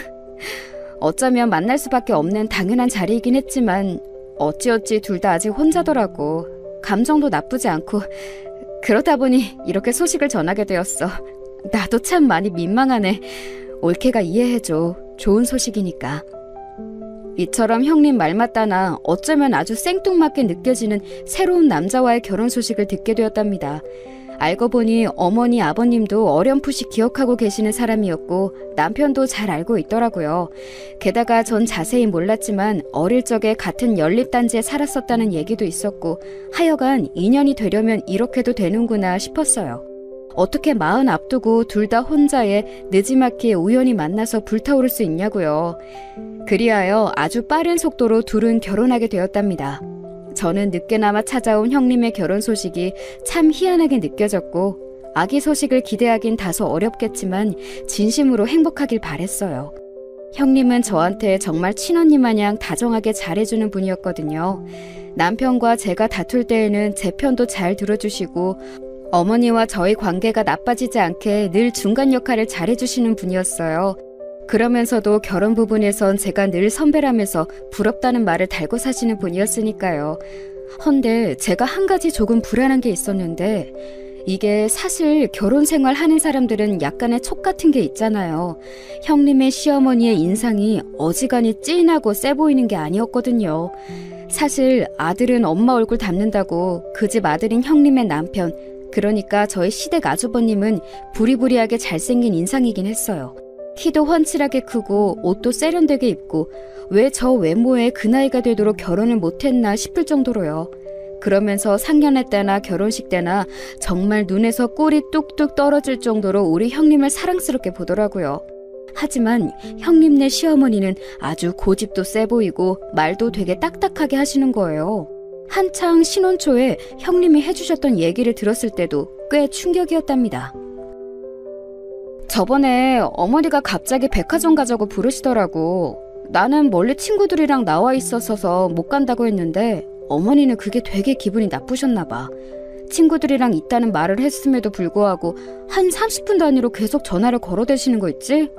B: 어쩌면 만날 수밖에 없는 당연한 자리이긴 했지만 어찌어찌 둘 다 아직 혼자더라고. 감정도 나쁘지 않고 그러다 보니 이렇게 소식을 전하게 되었어. 나도 참 많이 민망하네. 올케가 이해해줘. 좋은 소식이니까. 이처럼 형님 말 맞다나 어쩌면 아주 생뚱맞게 느껴지는 새로운 남자와의 결혼 소식을 듣게 되었답니다. 알고 보니 어머니 아버님도 어렴풋이 기억하고 계시는 사람이었고 남편도 잘 알고 있더라고요. 게다가 전 자세히 몰랐지만 어릴 적에 같은 연립단지에 살았었다는 얘기도 있었고 하여간 인연이 되려면 이렇게도 되는구나 싶었어요. 어떻게 40 앞두고 둘 다 혼자에 느지막이 우연히 만나서 불타오를 수 있냐고요. 그리하여 아주 빠른 속도로 둘은 결혼하게 되었답니다. 저는 늦게나마 찾아온 형님의 결혼 소식이 참 희한하게 느껴졌고 아기 소식을 기대하긴 다소 어렵겠지만 진심으로 행복하길 바랬어요. 형님은 저한테 정말 친언니 마냥 다정하게 잘해주는 분이었거든요. 남편과 제가 다툴 때에는 제 편도 잘 들어주시고 어머니와 저희 관계가 나빠지지 않게 늘 중간 역할을 잘해주시는 분이었어요. 그러면서도 결혼 부분에선 제가 늘 선배라면서 부럽다는 말을 달고 사시는 분이었으니까요. 헌데 제가 한 가지 조금 불안한 게 있었는데 이게 사실 결혼 생활 하는 사람들은 약간의 촉 같은 게 있잖아요. 형님의 시어머니의 인상이 어지간히 찐하고 세 보이는 게 아니었거든요. 사실 아들은 엄마 얼굴 닮는다고 그 집 아들인 형님의 남편, 그러니까 저희 시댁 아주버님은 부리부리하게 잘생긴 인상이긴 했어요. 키도 훤칠하게 크고 옷도 세련되게 입고 왜 저 외모에 그 나이가 되도록 결혼을 못했나 싶을 정도로요. 그러면서 상견례 때나 결혼식 때나 정말 눈에서 꿀이 뚝뚝 떨어질 정도로 우리 형님을 사랑스럽게 보더라고요. 하지만 형님네 시어머니는 아주 고집도 세 보이고 말도 되게 딱딱하게 하시는 거예요. 한창 신혼 초에 형님이 해주셨던 얘기를 들었을 때도 꽤 충격이었답니다. 저번에 어머니가 갑자기 백화점 가자고 부르시더라고. 나는 멀리 친구들이랑 나와 있었어서 못 간다고 했는데 어머니는 그게 되게 기분이 나쁘셨나 봐. 친구들이랑 있다는 말을 했음에도 불구하고 한 30분 단위로 계속 전화를 걸어대시는 거 있지?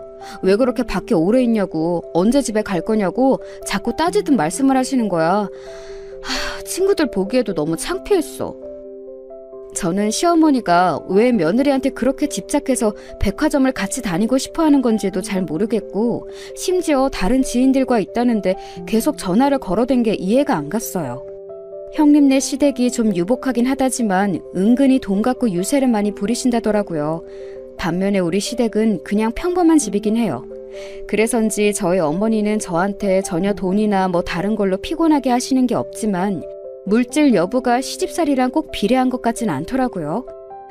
B: 왜 그렇게 밖에 오래 있냐고, 언제 집에 갈 거냐고 자꾸 따지듯 말씀을 하시는 거야. 친구들 보기에도 너무 창피했어. 저는 시어머니가 왜 며느리한테 그렇게 집착해서 백화점을 같이 다니고 싶어 하는 건지도 잘 모르겠고 심지어 다른 지인들과 있다는데 계속 전화를 걸어댄 게 이해가 안 갔어요. 형님네 시댁이 좀 유복하긴 하다지만 은근히 돈 갖고 유세를 많이 부리신다더라고요. 반면에 우리 시댁은 그냥 평범한 집이긴 해요. 그래서인지 저희 어머니는 저한테 전혀 돈이나 뭐 다른 걸로 피곤하게 하시는 게 없지만 물질 여부가 시집살이랑 꼭 비례한 것 같진 않더라고요.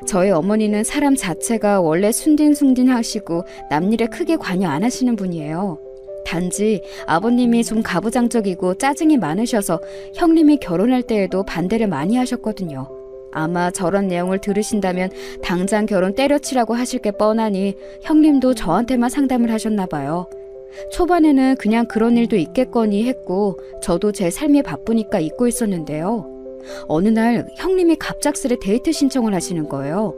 B: 저희 어머니는 사람 자체가 원래 순딘순딘 하시고 남일에 크게 관여 안 하시는 분이에요. 단지 아버님이 좀 가부장적이고 짜증이 많으셔서 형님이 결혼할 때에도 반대를 많이 하셨거든요. 아마 저런 내용을 들으신다면 당장 결혼 때려치라고 하실 게 뻔하니 형님도 저한테만 상담을 하셨나 봐요. 초반에는 그냥 그런 일도 있겠거니 했고 저도 제 삶이 바쁘니까 잊고 있었는데요. 어느 날 형님이 갑작스레 데이트 신청을 하시는 거예요.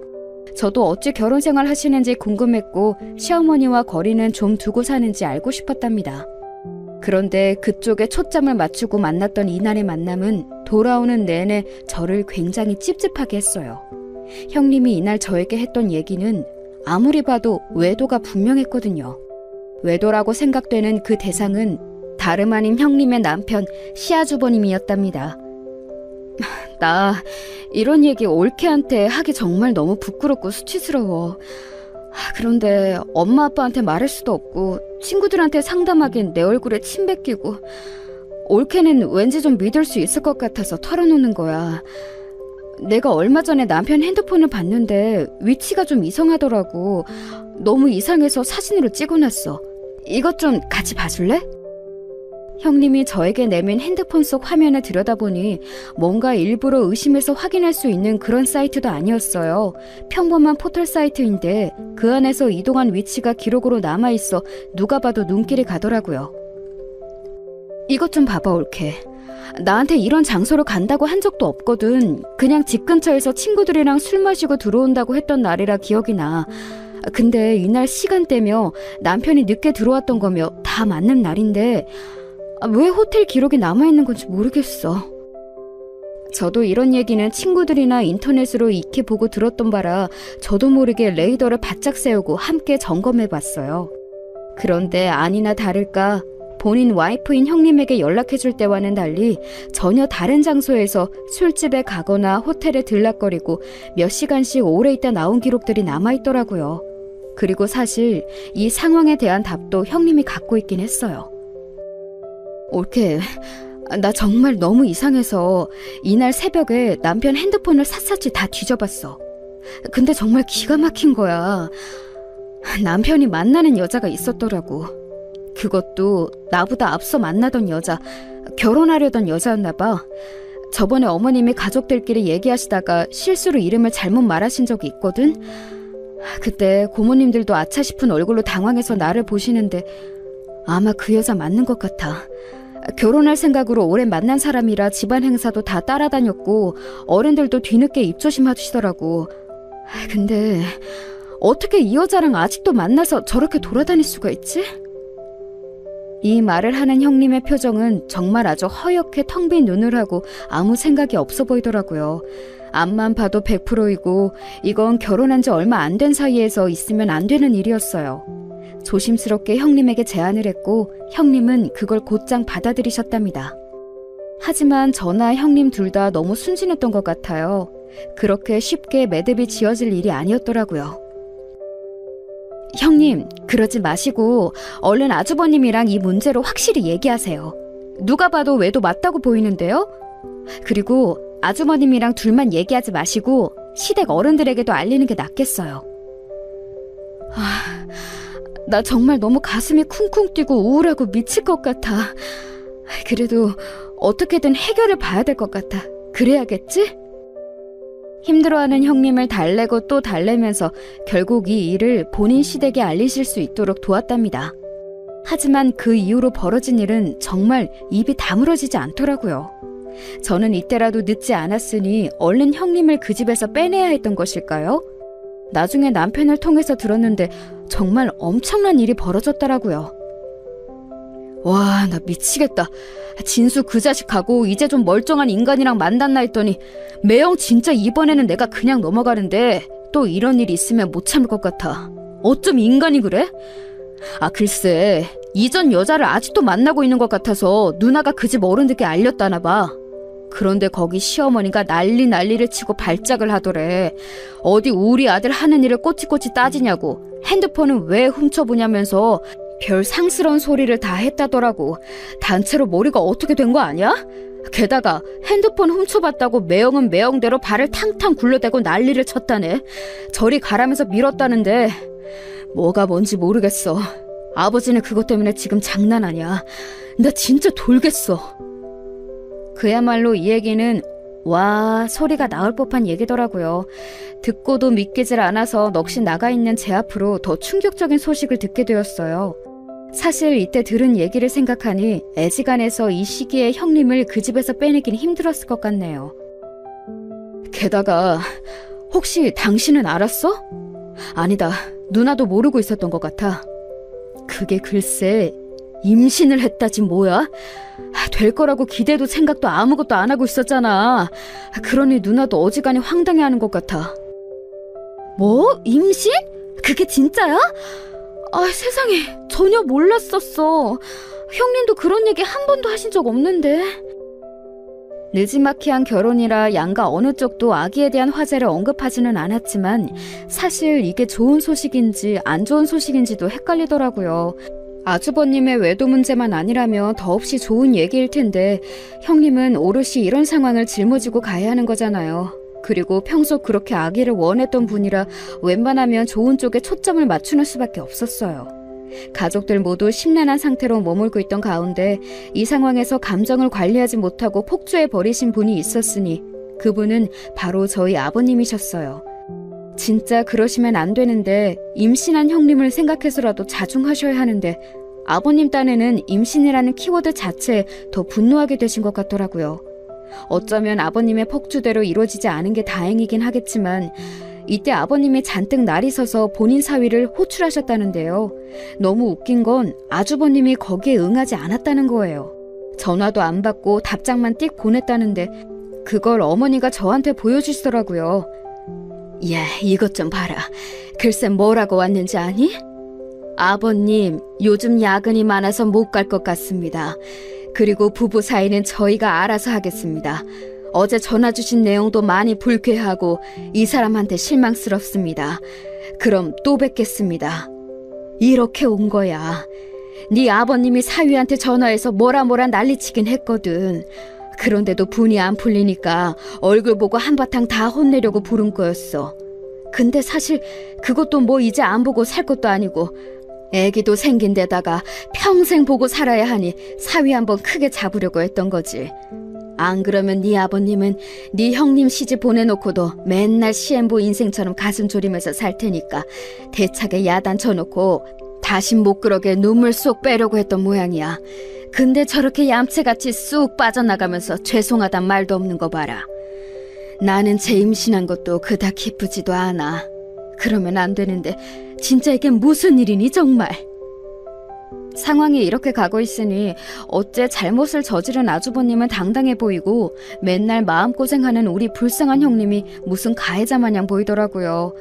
B: 저도 어찌 결혼 생활 하시는지 궁금했고 시어머니와 거리는 좀 두고 사는지 알고 싶었답니다. 그런데 그쪽에 초점을 맞추고 만났던 이날의 만남은 돌아오는 내내 저를 굉장히 찝찝하게 했어요. 형님이 이날 저에게 했던 얘기는 아무리 봐도 외도가 분명했거든요. 외도라고 생각되는 그 대상은 다름 아닌 형님의 남편 시아주버님이었답니다. 나 이런 얘기 올케한테 하기 정말 너무 부끄럽고 수치스러워. 그런데 엄마 아빠한테 말할 수도 없고 친구들한테 상담하긴 내 얼굴에 침 뱉기고 올케는 왠지 좀 믿을 수 있을 것 같아서 털어놓는 거야. 내가 얼마 전에 남편 핸드폰을 봤는데 위치가 좀 이상하더라고. 너무 이상해서 사진으로 찍어놨어. 이것 좀 같이 봐줄래? 형님이 저에게 내민 핸드폰 속 화면을 들여다보니 뭔가 일부러 의심해서 확인할 수 있는 그런 사이트도 아니었어요. 평범한 포털 사이트인데 그 안에서 이동한 위치가 기록으로 남아있어 누가 봐도 눈길이 가더라고요. 이것 좀 봐봐, 올케. 나한테 이런 장소로 간다고 한 적도 없거든. 그냥 집 근처에서 친구들이랑 술 마시고 들어온다고 했던 날이라 기억이 나. 근데 이날 시간대며 남편이 늦게 들어왔던 거며 다 맞는 날인데 왜 호텔 기록이 남아있는 건지 모르겠어. 저도 이런 얘기는 친구들이나 인터넷으로 익히 보고 들었던 바라 저도 모르게 레이더를 바짝 세우고 함께 점검해봤어요. 그런데 아니나 다를까 본인 와이프인 형님에게 연락해줄 때와는 달리 전혀 다른 장소에서 술집에 가거나 호텔에 들락거리고 몇 시간씩 오래 있다 나온 기록들이 남아있더라고요. 그리고 사실 이 상황에 대한 답도 형님이 갖고 있긴 했어요. 올케, 나 정말 너무 이상해서 이날 새벽에 남편 핸드폰을 샅샅이 다 뒤져봤어. 근데 정말 기가 막힌 거야. 남편이 만나는 여자가 있었더라고. 그것도 나보다 앞서 만나던 여자, 결혼하려던 여자였나 봐. 저번에 어머님이 가족들끼리 얘기하시다가 실수로 이름을 잘못 말하신 적이 있거든. 그때 고모님들도 아차 싶은 얼굴로 당황해서 나를 보시는데 아마 그 여자 맞는 것 같아. 결혼할 생각으로 오래 만난 사람이라 집안 행사도 다 따라다녔고 어른들도 뒤늦게 입조심하시더라고. 근데 어떻게 이 여자랑 아직도 만나서 저렇게 돌아다닐 수가 있지? 이 말을 하는 형님의 표정은 정말 아주 허옇게 텅 빈 눈을 하고 아무 생각이 없어 보이더라고요. 앞만 봐도 100%이고 이건 결혼한 지 얼마 안 된 사이에서 있으면 안 되는 일이었어요. 조심스럽게 형님에게 제안을 했고 형님은 그걸 곧장 받아들이셨답니다. 하지만 저나 형님 둘 다 너무 순진했던 것 같아요. 그렇게 쉽게 매듭이 지어질 일이 아니었더라고요. 형님, 그러지 마시고 얼른 아주버님이랑 이 문제로 확실히 얘기하세요. 누가 봐도 외도 맞다고 보이는데요? 그리고 아주머님이랑 둘만 얘기하지 마시고 시댁 어른들에게도 알리는 게 낫겠어요. 나 정말 너무 가슴이 쿵쿵 뛰고 우울하고 미칠 것 같아. 그래도 어떻게든 해결을 봐야 될 것 같아. 그래야겠지? 힘들어하는 형님을 달래고 또 달래면서 결국 이 일을 본인 시댁에 알리실 수 있도록 도왔답니다. 하지만 그 이후로 벌어진 일은 정말 입이 다물어지지 않더라고요. 저는 이때라도 늦지 않았으니 얼른 형님을 그 집에서 빼내야 했던 것일까요? 나중에 남편을 통해서 들었는데 정말 엄청난 일이 벌어졌더라고요. 와, 나 미치겠다. 진수 그 자식하고 이제 좀 멀쩡한 인간이랑 만났나 했더니 매형 진짜 이번에는 내가 그냥 넘어가는데 또 이런 일이 있으면 못 참을 것 같아. 어쩜 인간이 그래? 글쎄, 이전 여자를 아직도 만나고 있는 것 같아서 누나가 그 집 어른들께 알렸다나 봐. 그런데 거기 시어머니가 난리를 치고 발작을 하더래. 어디 우리 아들 하는 일을 꼬치꼬치 따지냐고, 핸드폰은 왜 훔쳐보냐면서 별 상스러운 소리를 다 했다더라고. 단체로 머리가 어떻게 된 거 아니야? 게다가 핸드폰 훔쳐봤다고 매형은 매형대로 발을 탕탕 굴러대고 난리를 쳤다네. 저리 가라면서 밀었다는데 뭐가 뭔지 모르겠어. 아버지는 그것 때문에 지금 장난 아니야. 나 진짜 돌겠어. 그야말로 이 얘기는 와 소리가 나올 법한 얘기더라고요. 듣고도 믿기질 않아서 넋이 나가 있는 제 앞으로 더 충격적인 소식을 듣게 되었어요. 사실 이때 들은 얘기를 생각하니 애지간해서 이 시기에 형님을 그 집에서 빼내긴 힘들었을 것 같네요. 게다가 혹시 당신은 알았어? 아니다, 누나도 모르고 있었던 것 같아. 그게 글쎄 임신을 했다지 뭐야? 될 거라고 기대도 생각도 아무것도 안 하고 있었잖아. 그러니 누나도 어지간히 황당해하는 것 같아. 뭐? 임신? 그게 진짜야? 세상에, 전혀 몰랐었어. 형님도 그런 얘기 한 번도 하신 적 없는데. 느지막이한 결혼이라 양가 어느 쪽도 아기에 대한 화제를 언급하지는 않았지만 사실 이게 좋은 소식인지 안 좋은 소식인지도 헷갈리더라고요. 아주버님의 외도 문제만 아니라면 더없이 좋은 얘기일 텐데 형님은 오롯이 이런 상황을 짊어지고 가야 하는 거잖아요. 그리고 평소 그렇게 아기를 원했던 분이라 웬만하면 좋은 쪽에 초점을 맞추는 수밖에 없었어요. 가족들 모두 심란한 상태로 머물고 있던 가운데 이 상황에서 감정을 관리하지 못하고 폭주해버리신 분이 있었으니 그분은 바로 저희 아버님이셨어요. 진짜 그러시면 안 되는데 임신한 형님을 생각해서라도 자중하셔야 하는데 아버님 딴에는 임신이라는 키워드 자체에 더 분노하게 되신 것 같더라고요. 어쩌면 아버님의 폭주대로 이루어지지 않은 게 다행이긴 하겠지만 이때 아버님이 잔뜩 날이 서서 본인 사위를 호출하셨다는데요. 너무 웃긴 건 아주버님이 거기에 응하지 않았다는 거예요. 전화도 안 받고 답장만 띡 보냈다는데 그걸 어머니가 저한테 보여주시더라고요. 야, 이것 좀 봐라. 글쎄 뭐라고 왔는지 아니? 아버님, 요즘 야근이 많아서 못 갈 것 같습니다. 그리고 부부 사이는 저희가 알아서 하겠습니다. 어제 전화 주신 내용도 많이 불쾌하고 이 사람한테 실망스럽습니다. 그럼 또 뵙겠습니다. 이렇게 온 거야. 네 아버님이 사위한테 전화해서 뭐라 난리치긴 했거든. 그런데도 분이 안 풀리니까 얼굴 보고 한바탕 다 혼내려고 부른 거였어. 근데 사실 그것도 뭐 이제 안 보고 살 것도 아니고 애기도 생긴 데다가 평생 보고 살아야 하니 사위 한번 크게 잡으려고 했던 거지. 안 그러면 네 아버님은 네 형님 시집 보내놓고도 맨날 시엠보 인생처럼 가슴 졸이면서 살 테니까 대차게 야단 쳐놓고 다신 못 그러게 눈물 쏙 빼려고 했던 모양이야. 근데 저렇게 얌체같이 쑥 빠져나가면서 죄송하단 말도 없는 거 봐라. 나는 제 임신한 것도 그닥 기쁘지도 않아. 그러면 안 되는데 진짜 이게 무슨 일이니 정말. 상황이 이렇게 가고 있으니 어째 잘못을 저지른 아주버님은 당당해 보이고 맨날 마음고생하는 우리 불쌍한 형님이 무슨 가해자 마냥 보이더라고요.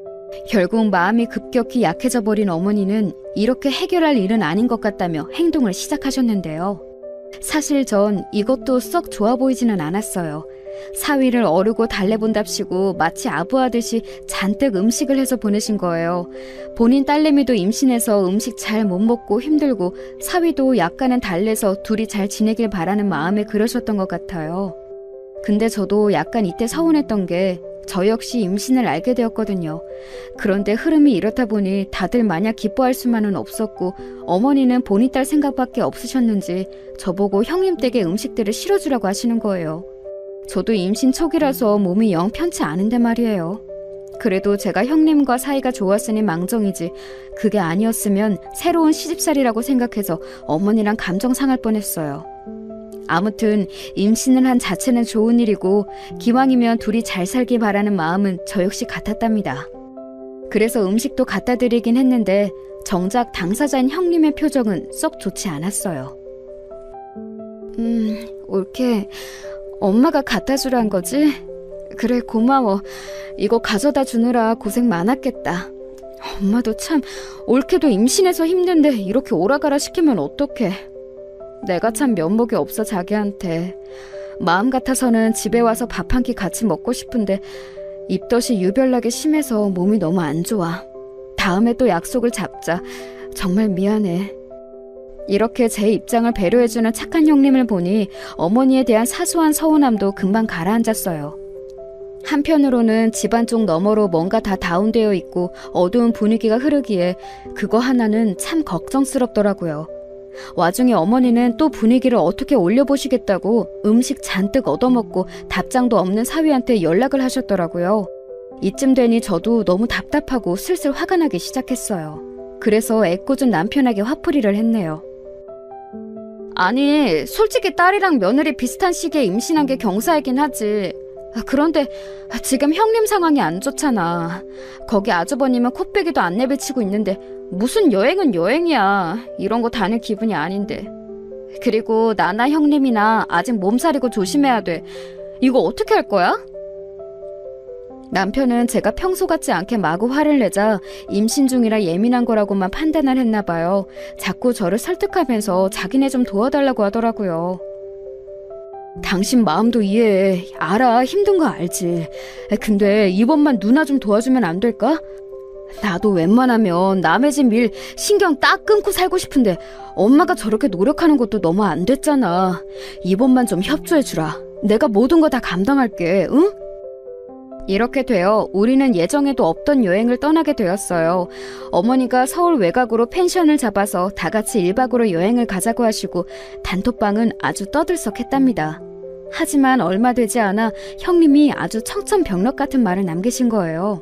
B: 결국 마음이 급격히 약해져 버린 어머니는 이렇게 해결할 일은 아닌 것 같다며 행동을 시작하셨는데요. 사실 전 이것도 썩 좋아 보이지는 않았어요. 사위를 어르고 달래본답시고 마치 아부하듯이 잔뜩 음식을 해서 보내신 거예요. 본인 딸내미도 임신해서 음식 잘 못 먹고 힘들고 사위도 약간은 달래서 둘이 잘 지내길 바라는 마음에 그러셨던 것 같아요. 근데 저도 약간 이때 서운했던 게 저 역시 임신을 알게 되었거든요. 그런데 흐름이 이렇다 보니 다들 마냥 기뻐할 수만은 없었고 어머니는 본인 딸 생각밖에 없으셨는지 저보고 형님 댁에 음식들을 실어주라고 하시는 거예요. 저도 임신 초기라서 몸이 영 편치 않은데 말이에요. 그래도 제가 형님과 사이가 좋았으니 망정이지 그게 아니었으면 새로운 시집살이라고 생각해서 어머니랑 감정 상할 뻔했어요. 아무튼 임신을 한 자체는 좋은 일이고 기왕이면 둘이 잘 살길 바라는 마음은 저 역시 같았답니다. 그래서 음식도 갖다 드리긴 했는데 정작 당사자인 형님의 표정은 썩 좋지 않았어요. 옳게 엄마가 갖다 주란 거지? 그래 고마워. 이거 가져다 주느라 고생 많았겠다. 엄마도 참 옳게도 임신해서 힘든데 이렇게 오라가라 시키면 어떡해. 내가 참 면목이 없어 자기한테. 마음 같아서는 집에 와서 밥 한 끼 같이 먹고 싶은데 입덧이 유별나게 심해서 몸이 너무 안 좋아. 다음에 또 약속을 잡자. 정말 미안해. 이렇게 제 입장을 배려해주는 착한 형님을 보니 어머니에 대한 사소한 서운함도 금방 가라앉았어요. 한편으로는 집안 쪽 너머로 뭔가 다 다운되어 있고 어두운 분위기가 흐르기에 그거 하나는 참 걱정스럽더라고요. 와중에 어머니는 또 분위기를 어떻게 올려보시겠다고 음식 잔뜩 얻어먹고 답장도 없는 사위한테 연락을 하셨더라고요. 이쯤 되니 저도 너무 답답하고 슬슬 화가 나기 시작했어요. 그래서 애꿎은 남편에게 화풀이를 했네요. 아니, 솔직히 딸이랑 며느리 비슷한 시기에 임신한 게 경사이긴 하지. 그런데 지금 형님 상황이 안 좋잖아. 거기 아주버님은 코빼기도 안 내비치고 있는데 무슨 여행은 여행이야. 이런 거 다닐 기분이 아닌데. 그리고 나나 형님이나 아직 몸살이고 조심해야 돼. 이거 어떻게 할 거야? 남편은 제가 평소 같지 않게 마구 화를 내자 임신 중이라 예민한 거라고만 판단을 했나 봐요. 자꾸 저를 설득하면서 자기네 좀 도와달라고 하더라고요. 당신 마음도 이해해. 알아. 힘든 거 알지. 근데 이번만 누나 좀 도와주면 안 될까? 나도 웬만하면 남의 집 일 신경 딱 끊고 살고 싶은데 엄마가 저렇게 노력하는 것도 너무 안 됐잖아. 이번만 좀 협조해주라. 내가 모든 거 다 감당할게. 응? 이렇게 되어 우리는 예정에도 없던 여행을 떠나게 되었어요. 어머니가 서울 외곽으로 펜션을 잡아서 다 같이 1박으로 여행을 가자고 하시고 단톡방은 아주 떠들썩했답니다. 하지만 얼마 되지 않아 형님이 아주 청천벽력 같은 말을 남기신 거예요.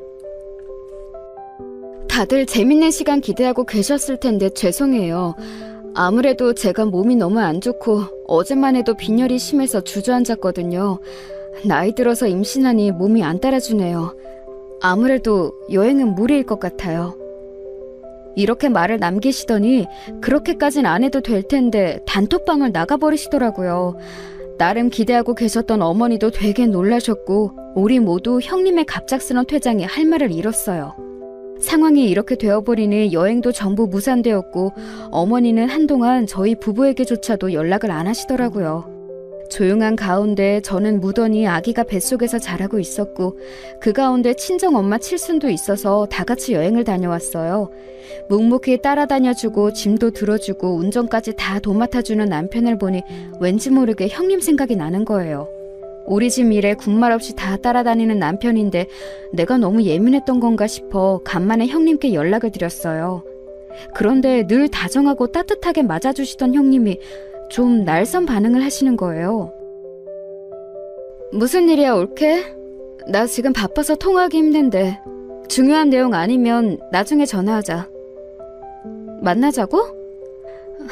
B: 다들 재밌는 시간 기대하고 계셨을 텐데 죄송해요. 아무래도 제가 몸이 너무 안 좋고 어제만 해도 빈혈이 심해서 주저앉았거든요. 나이 들어서 임신하니 몸이 안 따라주네요. 아무래도 여행은 무리일 것 같아요. 이렇게 말을 남기시더니 그렇게까진 안 해도 될 텐데 단톡방을 나가버리시더라고요. 나름 기대하고 계셨던 어머니도 되게 놀라셨고 우리 모두 형님의 갑작스런 퇴장에 할 말을 잃었어요. 상황이 이렇게 되어버리니 여행도 전부 무산되었고 어머니는 한동안 저희 부부에게조차도 연락을 안 하시더라고요. 조용한 가운데 저는 무던히 아기가 뱃속에서 자라고 있었고 그 가운데 친정엄마 칠순도 있어서 다 같이 여행을 다녀왔어요. 묵묵히 따라다녀주고 짐도 들어주고 운전까지 다 도맡아주는 남편을 보니 왠지 모르게 형님 생각이 나는 거예요. 우리 집 일에 군말 없이 다 따라다니는 남편인데 내가 너무 예민했던 건가 싶어 간만에 형님께 연락을 드렸어요. 그런데 늘 다정하고 따뜻하게 맞아주시던 형님이 좀 날선 반응을 하시는 거예요. 무슨 일이야 올케? 나 지금 바빠서 통화하기 힘든데 중요한 내용 아니면 나중에 전화하자. 만나자고?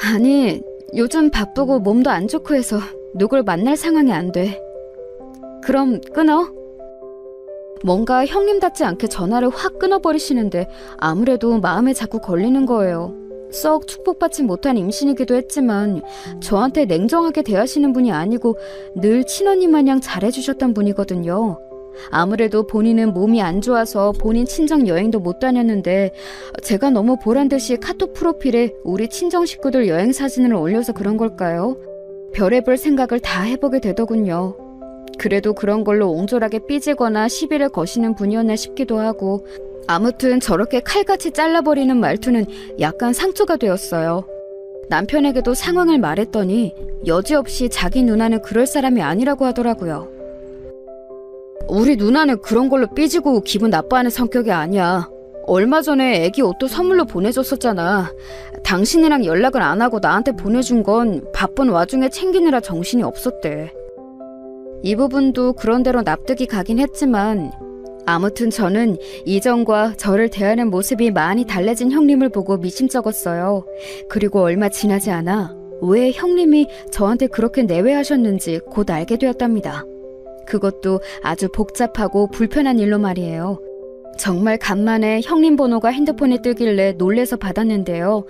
B: 아니 요즘 바쁘고 몸도 안 좋고 해서 누굴 만날 상황이 안 돼. 그럼 끊어? 뭔가 형님답지 않게 전화를 확 끊어버리시는데 아무래도 마음에 자꾸 걸리는 거예요. 썩 축복받지 못한 임신이기도 했지만 저한테 냉정하게 대하시는 분이 아니고 늘 친언니 마냥 잘해주셨던 분이거든요. 아무래도 본인은 몸이 안 좋아서 본인 친정 여행도 못 다녔는데 제가 너무 보란듯이 카톡 프로필에 우리 친정 식구들 여행 사진을 올려서 그런 걸까요? 별의별 생각을 다 해보게 되더군요. 그래도 그런 걸로 옹졸하게 삐지거나 시비를 거시는 분이었나 싶기도 하고 아무튼 저렇게 칼같이 잘라버리는 말투는 약간 상처가 되었어요. 남편에게도 상황을 말했더니 여지없이 자기 누나는 그럴 사람이 아니라고 하더라고요. 우리 누나는 그런 걸로 삐지고 기분 나빠하는 성격이 아니야. 얼마 전에 애기 옷도 선물로 보내줬었잖아. 당신이랑 연락을 안 하고 나한테 보내준 건 바쁜 와중에 챙기느라 정신이 없었대. 이 부분도 그런대로 납득이 가긴 했지만 아무튼 저는 이전과 저를 대하는 모습이 많이 달라진 형님을 보고 미심쩍었어요. 그리고 얼마 지나지 않아 왜 형님이 저한테 그렇게 내외하셨는지 곧 알게 되었답니다. 그것도 아주 복잡하고 불편한 일로 말이에요. 정말 간만에 형님 번호가 핸드폰에 뜨길래 놀래서 받았는데요.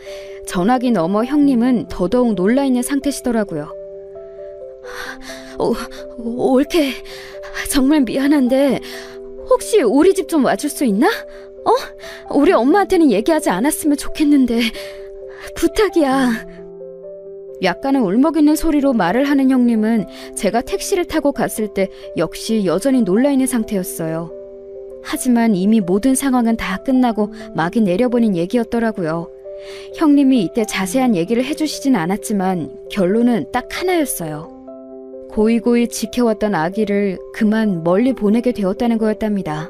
B: 전화기 너머 형님은 더더욱 놀라있는 상태시더라고요. 올케, 정말 미안한데 혹시 우리 집 좀 와줄 수 있나? 우리 엄마한테는 얘기하지 않았으면 좋겠는데 부탁이야. 약간은 울먹이는 소리로 말을 하는 형님은 제가 택시를 타고 갔을 때 역시 여전히 놀라있는 상태였어요. 하지만 이미 모든 상황은 다 끝나고 막이 내려버린 얘기였더라고요. 형님이 이때 자세한 얘기를 해주시진 않았지만 결론은 딱 하나였어요. 고이고이 지켜왔던 아기를 그만 멀리 보내게 되었다는 거였답니다.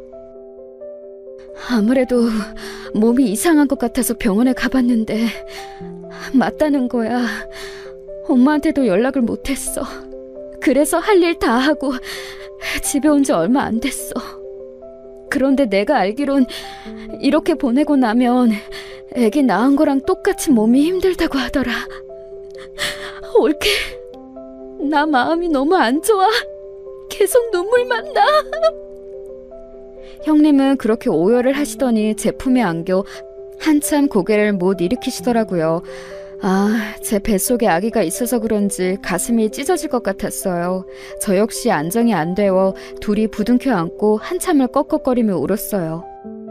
B: 아무래도 몸이 이상한 것 같아서 병원에 가봤는데 맞다는 거야. 엄마한테도 연락을 못했어. 그래서 할 일 다 하고 집에 온 지 얼마 안 됐어. 그런데 내가 알기론 이렇게 보내고 나면 애기 낳은 거랑 똑같이 몸이 힘들다고 하더라. 올케, 나 마음이 너무 안 좋아. 계속 눈물만 나. 형님은 그렇게 오열을 하시더니 제 품에 안겨 한참 고개를 못 일으키시더라고요. 제 뱃속에 아기가 있어서 그런지 가슴이 찢어질 것 같았어요. 저 역시 안정이 안 되어 둘이 부둥켜 안고 한참을 꺽꺽거리며 울었어요.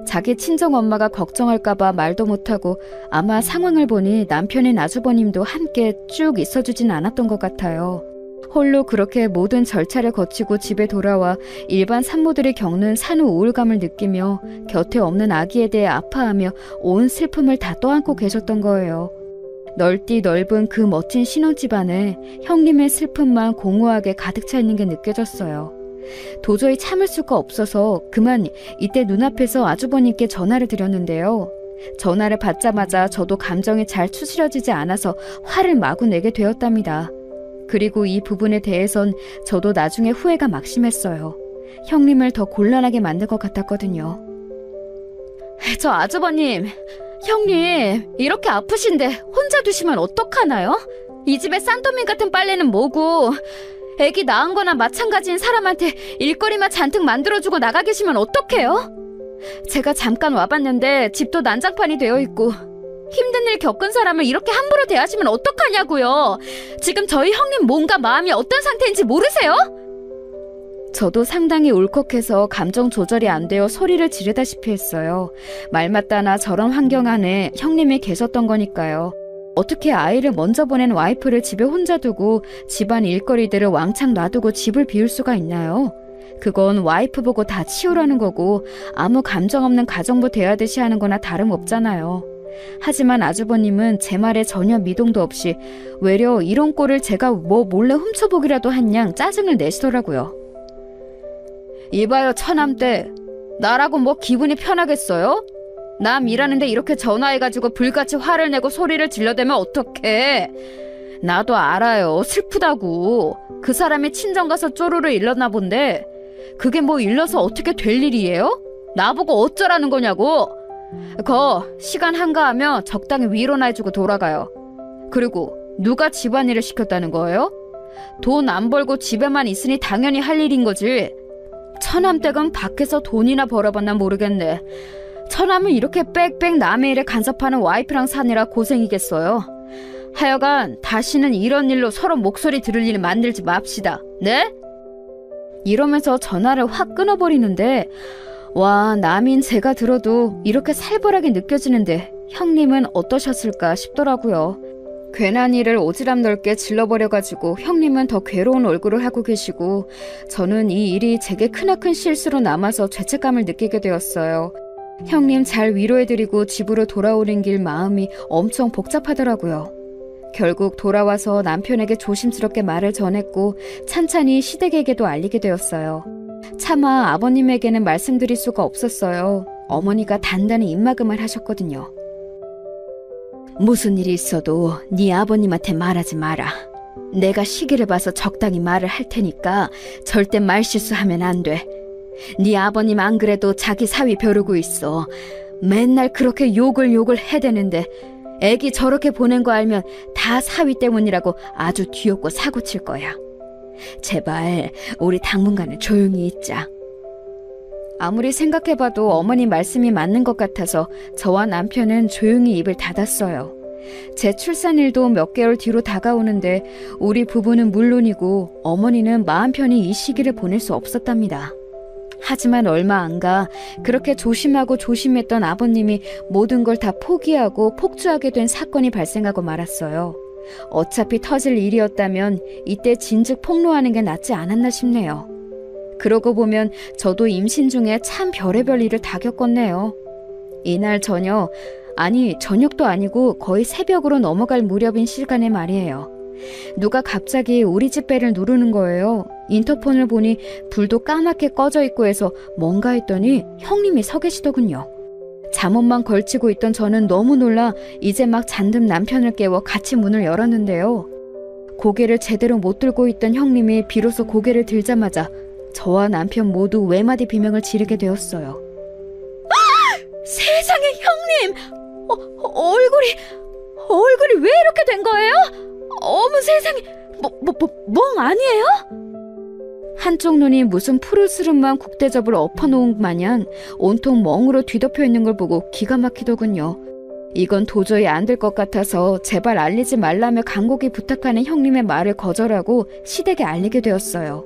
B: 자기 친정엄마가 걱정할까봐 말도 못하고 아마 상황을 보니 남편인 아주버님도 함께 쭉 있어주진 않았던 것 같아요. 홀로 그렇게 모든 절차를 거치고 집에 돌아와 일반 산모들이 겪는 산후 우울감을 느끼며 곁에 없는 아기에 대해 아파하며 온 슬픔을 다 떠안고 계셨던 거예요. 넓디 넓은 그 멋진 신혼집 안에 형님의 슬픔만 공허하게 가득 차 있는 게 느껴졌어요. 도저히 참을 수가 없어서 그만 이때 눈앞에서 아주버님께 전화를 드렸는데요. 전화를 받자마자 저도 감정이 잘 추스려지지 않아서 화를 마구 내게 되었답니다. 그리고 이 부분에 대해선 저도 나중에 후회가 막심했어요. 형님을 더 곤란하게 만들 것 같았거든요. 저 아주버님, 형님 이렇게 아프신데 혼자 두시면 어떡하나요? 이 집에 싼더미 같은 빨래는 뭐고, 애기 낳은 거나 마찬가지인 사람한테 일거리만 잔뜩 만들어주고 나가 계시면 어떡해요? 제가 잠깐 와봤는데 집도 난장판이 되어 있고 힘든 일 겪은 사람을 이렇게 함부로 대하시면 어떡하냐고요. 지금 저희 형님 몸과 마음이 어떤 상태인지 모르세요? 저도 상당히 울컥해서 감정 조절이 안 되어 소리를 지르다시피 했어요. 말 맞다나 저런 환경 안에 형님이 계셨던 거니까요. 어떻게 아이를 먼저 보낸 와이프를 집에 혼자 두고 집안 일거리들을 왕창 놔두고 집을 비울 수가 있나요? 그건 와이프 보고 다 치우라는 거고 아무 감정 없는 가정부 대하듯이 하는 거나 다름없잖아요. 하지만 아주버님은 제 말에 전혀 미동도 없이 외려 이런 꼴을 제가 뭐 몰래 훔쳐보기라도 한 양 짜증을 내시더라고요. 이봐요 처남댁, 나라고 뭐 기분이 편하겠어요? 남 일하는데 이렇게 전화해가지고 불같이 화를 내고 소리를 질러대면 어떡해. 나도 알아요, 슬프다고. 그 사람이 친정 가서 쪼르르 일렀나 본데 그게 뭐 일러서 어떻게 될 일이에요? 나보고 어쩌라는 거냐고. 시간 한가하면 적당히 위로나 해주고 돌아가요. 그리고 누가 집안일을 시켰다는 거예요? 돈 안 벌고 집에만 있으니 당연히 할 일인 거지. 처남댁은 밖에서 돈이나 벌어봤나 모르겠네. 처남은 이렇게 빽빽 남의 일에 간섭하는 와이프랑 사느라 고생이겠어요. 하여간 다시는 이런 일로 서로 목소리 들을 일 만들지 맙시다. 네? 이러면서 전화를 확 끊어버리는데, 와, 남인 제가 들어도 이렇게 살벌하게 느껴지는데 형님은 어떠셨을까 싶더라고요. 괜한 일을 오지랖 넓게 질러버려가지고 형님은 더 괴로운 얼굴을 하고 계시고 저는 이 일이 제게 크나큰 실수로 남아서 죄책감을 느끼게 되었어요. 형님 잘 위로해드리고 집으로 돌아오는 길 마음이 엄청 복잡하더라고요. 결국 돌아와서 남편에게 조심스럽게 말을 전했고 찬찬히 시댁에게도 알리게 되었어요. 차마 아버님에게는 말씀드릴 수가 없었어요. 어머니가 단단히 입막음을 하셨거든요. 무슨 일이 있어도 네 아버님한테 말하지 마라. 내가 시기를 봐서 적당히 말을 할 테니까 절대 말실수하면 안 돼. 네 아버님 안 그래도 자기 사위 벼르고 있어. 맨날 그렇게 욕을 해대는데 애기 저렇게 보낸 거 알면 다 사위 때문이라고 아주 뒤엎고 사고칠 거야. 제발 우리 당분간은 조용히 있자. 아무리 생각해봐도 어머니 말씀이 맞는 것 같아서 저와 남편은 조용히 입을 닫았어요. 제 출산일도 몇 개월 뒤로 다가오는데 우리 부부는 물론이고 어머니는 마음 편히 이 시기를 보낼 수 없었답니다. 하지만 얼마 안 가 그렇게 조심하고 조심했던 아버님이 모든 걸 다 포기하고 폭주하게 된 사건이 발생하고 말았어요. 어차피 터질 일이었다면 이때 진즉 폭로하는 게 낫지 않았나 싶네요. 그러고 보면 저도 임신 중에 참 별의별 일을 다 겪었네요. 이날 저녁도 아니고 거의 새벽으로 넘어갈 무렵인 시간에 말이에요. 누가 갑자기 우리 집 배를 누르는 거예요. 인터폰을 보니 불도 까맣게 꺼져 있고 해서 뭔가 했더니 형님이 서 계시더군요. 잠옷만 걸치고 있던 저는 너무 놀라 이제 막 잠든 남편을 깨워 같이 문을 열었는데요. 고개를 제대로 못 들고 있던 형님이 비로소 고개를 들자마자 저와 남편 모두 외마디 비명을 지르게 되었어요. 세상에 형님! 얼굴이 왜 이렇게 된 거예요? 어머 세상에, 멍 아니에요? 한쪽 눈이 무슨 푸르스름한 국대접을 엎어놓은 마냥 온통 멍으로 뒤덮여 있는 걸 보고 기가 막히더군요. 이건 도저히 안 될 것 같아서 제발 알리지 말라며 간곡히 부탁하는 형님의 말을 거절하고 시댁에 알리게 되었어요.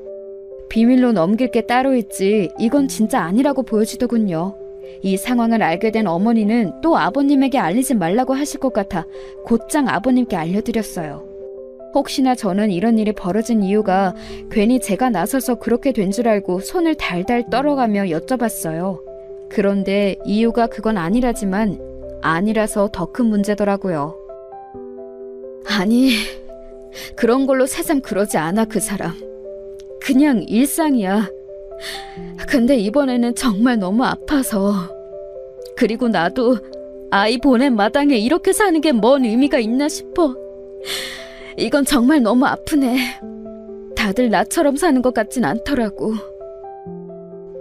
B: 비밀로 넘길 게 따로 있지 이건 진짜 아니라고 보여지더군요. 이 상황을 알게 된 어머니는 또 아버님에게 알리지 말라고 하실 것 같아 곧장 아버님께 알려드렸어요. 혹시나 저는 이런 일이 벌어진 이유가 괜히 제가 나서서 그렇게 된 줄 알고 손을 달달 떨어가며 여쭤봤어요. 그런데 이유가 그건 아니라지만 아니라서 더 큰 문제더라고요. 아니, 그런 걸로 새삼 그러지 않아 그 사람. 그냥 일상이야. 근데 이번에는 정말 너무 아파서. 그리고 나도 아이 보낸 마당에 이렇게 사는 게 뭔 의미가 있나 싶어. 이건 정말 너무 아프네. 다들 나처럼 사는 것 같진 않더라고.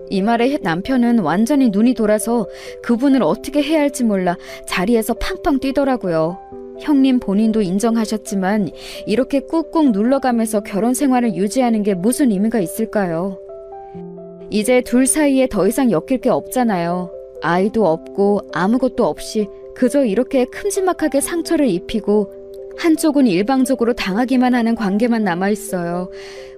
B: 이 말에 남편은 완전히 눈이 돌아서 그분을 어떻게 해야 할지 몰라 자리에서 팡팡 뛰더라고요. 형님 본인도 인정하셨지만 이렇게 꾹꾹 눌러가면서 결혼 생활을 유지하는 게 무슨 의미가 있을까요? 이제 둘 사이에 더 이상 엮일 게 없잖아요. 아이도 없고 아무것도 없이 그저 이렇게 큼지막하게 상처를 입히고 한쪽은 일방적으로 당하기만 하는 관계만 남아있어요.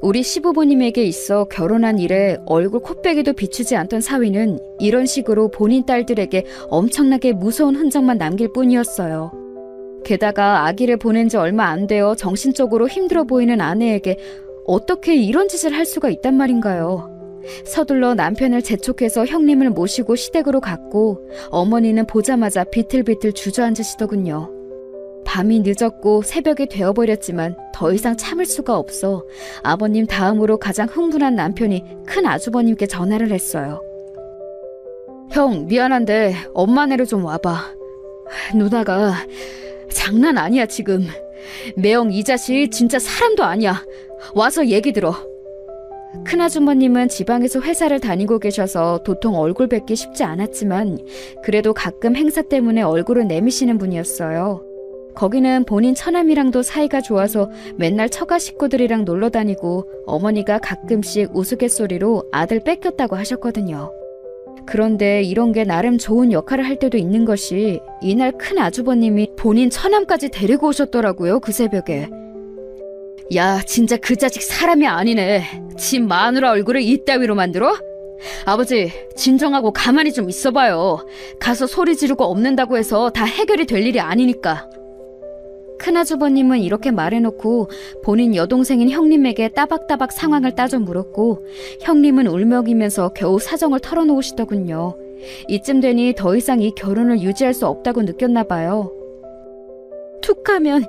B: 우리 시부모님에게 있어 결혼한 이래 얼굴 코빼기도 비추지 않던 사위는 이런 식으로 본인 딸들에게 엄청나게 무서운 흔적만 남길 뿐이었어요. 게다가 아기를 보낸 지 얼마 안 되어 정신적으로 힘들어 보이는 아내에게 어떻게 이런 짓을 할 수가 있단 말인가요? 서둘러 남편을 재촉해서 형님을 모시고 시댁으로 갔고 어머니는 보자마자 비틀비틀 주저앉으시더군요. 밤이 늦었고 새벽이 되어버렸지만 더 이상 참을 수가 없어 아버님 다음으로 가장 흥분한 남편이 큰 아주버님께 전화를 했어요. 형, 미안한데 엄마네로 좀 와봐. 누나가 장난 아니야 지금. 매형 이 자식 진짜 사람도 아니야. 와서 얘기 들어. 큰아주머님은 지방에서 회사를 다니고 계셔서 도통 얼굴 뵙기 쉽지 않았지만 그래도 가끔 행사 때문에 얼굴을 내미시는 분이었어요. 거기는 본인 처남이랑도 사이가 좋아서 맨날 처가 식구들이랑 놀러 다니고 어머니가 가끔씩 우스갯소리로 아들 뺏겼다고 하셨거든요. 그런데 이런 게 나름 좋은 역할을 할 때도 있는 것이 이날 큰 아주버님이 본인 처남까지 데리고 오셨더라고요. 그 새벽에. 야, 진짜 그 자식 사람이 아니네. 지 마누라 얼굴을 이따위로 만들어? 아버지, 진정하고 가만히 좀 있어봐요. 가서 소리 지르고 없는다고 해서 다 해결이 될 일이 아니니까. 큰아주버님은 이렇게 말해놓고 본인 여동생인 형님에게 따박따박 상황을 따져 물었고 형님은 울먹이면서 겨우 사정을 털어놓으시더군요. 이쯤 되니 더 이상 이 결혼을 유지할 수 없다고 느꼈나 봐요. 툭하면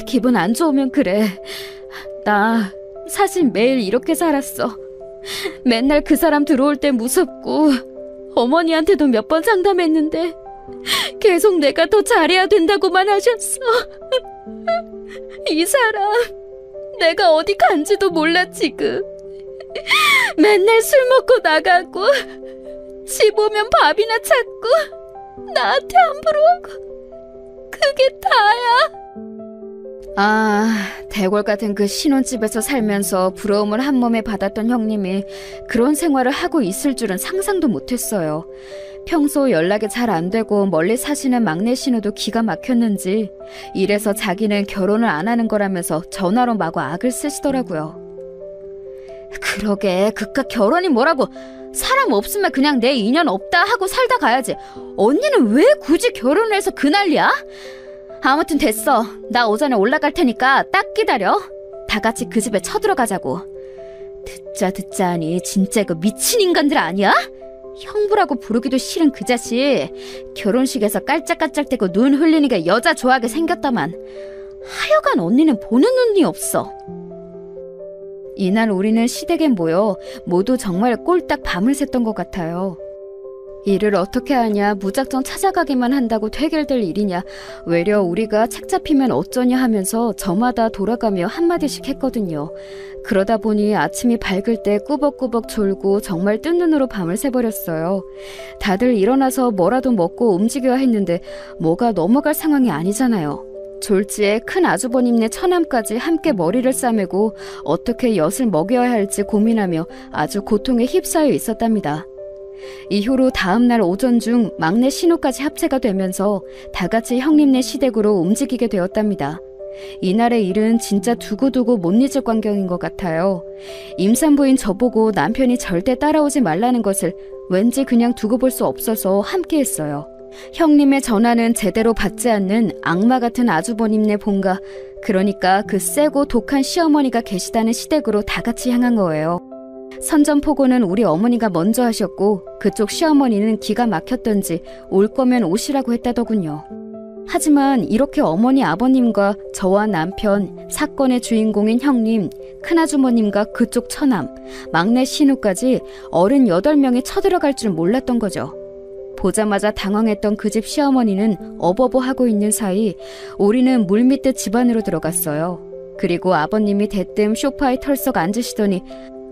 B: 기분 안 좋으면 그래. 나 사실 매일 이렇게 살았어. 맨날 그 사람 들어올 때 무섭고 어머니한테도 몇 번 상담했는데 계속 내가 더 잘해야 된다고만 하셨어. 이 사람 내가 어디 간지도 몰라 지금. 맨날 술 먹고 나가고 집 오면 밥이나 찾고 나한테 함부로 하고 그게 다야. 아, 대골 같은 그 신혼집에서 살면서 부러움을 한 몸에 받았던 형님이 그런 생활을 하고 있을 줄은 상상도 못했어요. 평소 연락이 잘 안 되고 멀리 사시는 막내 신우도 기가 막혔는지 이래서 자기는 결혼을 안 하는 거라면서 전화로 마구 악을 쓰시더라고요. 그러게, 그깟 결혼이 뭐라고. 사람 없으면 그냥 내 인연 없다 하고 살다 가야지. 언니는 왜 굳이 결혼을 해서 그 난리야? 아무튼 됐어. 나 오전에 올라갈 테니까 딱 기다려. 다 같이 그 집에 쳐들어가자고. 듣자 하니 진짜 이거 미친 인간들 아니야? 형부라고 부르기도 싫은 그 자식. 결혼식에서 깔짝깔짝대고 눈 흘리니까 여자 좋아하게 생겼다만. 하여간 언니는 보는 눈이 없어. 이날 우리는 시댁에 모여 모두 정말 꼴딱 밤을 샜던 것 같아요. 일을 어떻게 하냐, 무작정 찾아가기만 한다고 해결될 일이냐, 외려 우리가 책 잡히면 어쩌냐 하면서 저마다 돌아가며 한마디씩 했거든요. 그러다 보니 아침이 밝을 때 꾸벅꾸벅 졸고 정말 뜬 눈으로 밤을 새버렸어요. 다들 일어나서 뭐라도 먹고 움직여야 했는데 뭐가 넘어갈 상황이 아니잖아요. 졸지에 큰 아주버님네 처남까지 함께 머리를 싸매고 어떻게 엿을 먹여야 할지 고민하며 아주 고통에 휩싸여 있었답니다. 이후로 다음날 오전 중 막내 신우까지 합체가 되면서 다같이 형님네 시댁으로 움직이게 되었답니다. 이날의 일은 진짜 두고두고 못 잊을 광경인 것 같아요. 임산부인 저보고 남편이 절대 따라오지 말라는 것을 왠지 그냥 두고 볼 수 없어서 함께했어요. 형님의 전화는 제대로 받지 않는 악마 같은 아주버님네 본가, 그러니까 그 세고 독한 시어머니가 계시다는 시댁으로 다같이 향한 거예요. 선전포고는 우리 어머니가 먼저 하셨고 그쪽 시어머니는 기가 막혔던지 올 거면 오시라고 했다더군요. 하지만 이렇게 어머니 아버님과 저와 남편, 사건의 주인공인 형님, 큰아주머님과 그쪽 처남, 막내 신우까지 어른 8명이 쳐들어갈 줄 몰랐던 거죠. 보자마자 당황했던 그 집 시어머니는 어버버하고 있는 사이 우리는 물밀듯 집 안으로 들어갔어요. 그리고 아버님이 대뜸 소파에 털썩 앉으시더니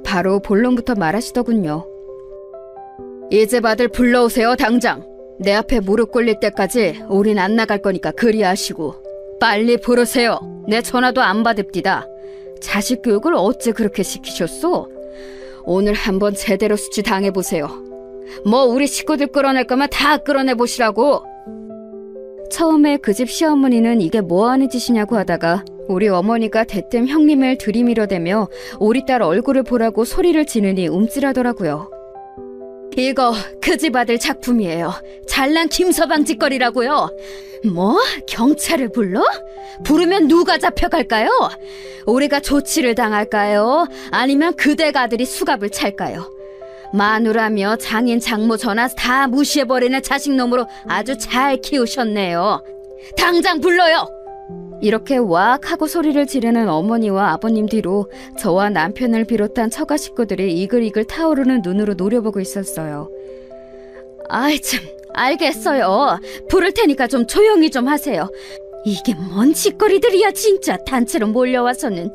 B: 바로 본론부터 말하시더군요. 이제 아들 불러오세요, 당장. 내 앞에 무릎 꿇릴 때까지 우린 안 나갈 거니까 그리하시고. 빨리 부르세요. 내 전화도 안 받읍디다. 자식 교육을 어째 그렇게 시키셨소? 오늘 한번 제대로 수치 당해보세요. 뭐 우리 식구들 끌어낼 거면 다 끌어내보시라고. 처음에 그 집 시어머니는 이게 뭐하는 짓이냐고 하다가 우리 어머니가 대뜸 형님을 들이밀어대며 우리 딸 얼굴을 보라고 소리를 지르니 움찔하더라고요. 이거 그 집 아들 작품이에요. 잘난 김서방 짓거리라고요. 뭐? 경찰을 불러? 부르면 누가 잡혀갈까요? 우리가 조치를 당할까요? 아니면 그댁 아들이 수갑을 찰까요? 마누라며 장인 장모 전화 다 무시해버리는 자식놈으로 아주 잘 키우셨네요. 당장 불러요! 이렇게 왁 하고 소리를 지르는 어머니와 아버님 뒤로 저와 남편을 비롯한 처가 식구들이 이글이글 타오르는 눈으로 노려보고 있었어요. 아이 참, 알겠어요. 부를 테니까 좀 조용히 좀 하세요. 이게 뭔 짓거리들이야 진짜, 단체로 몰려와서는.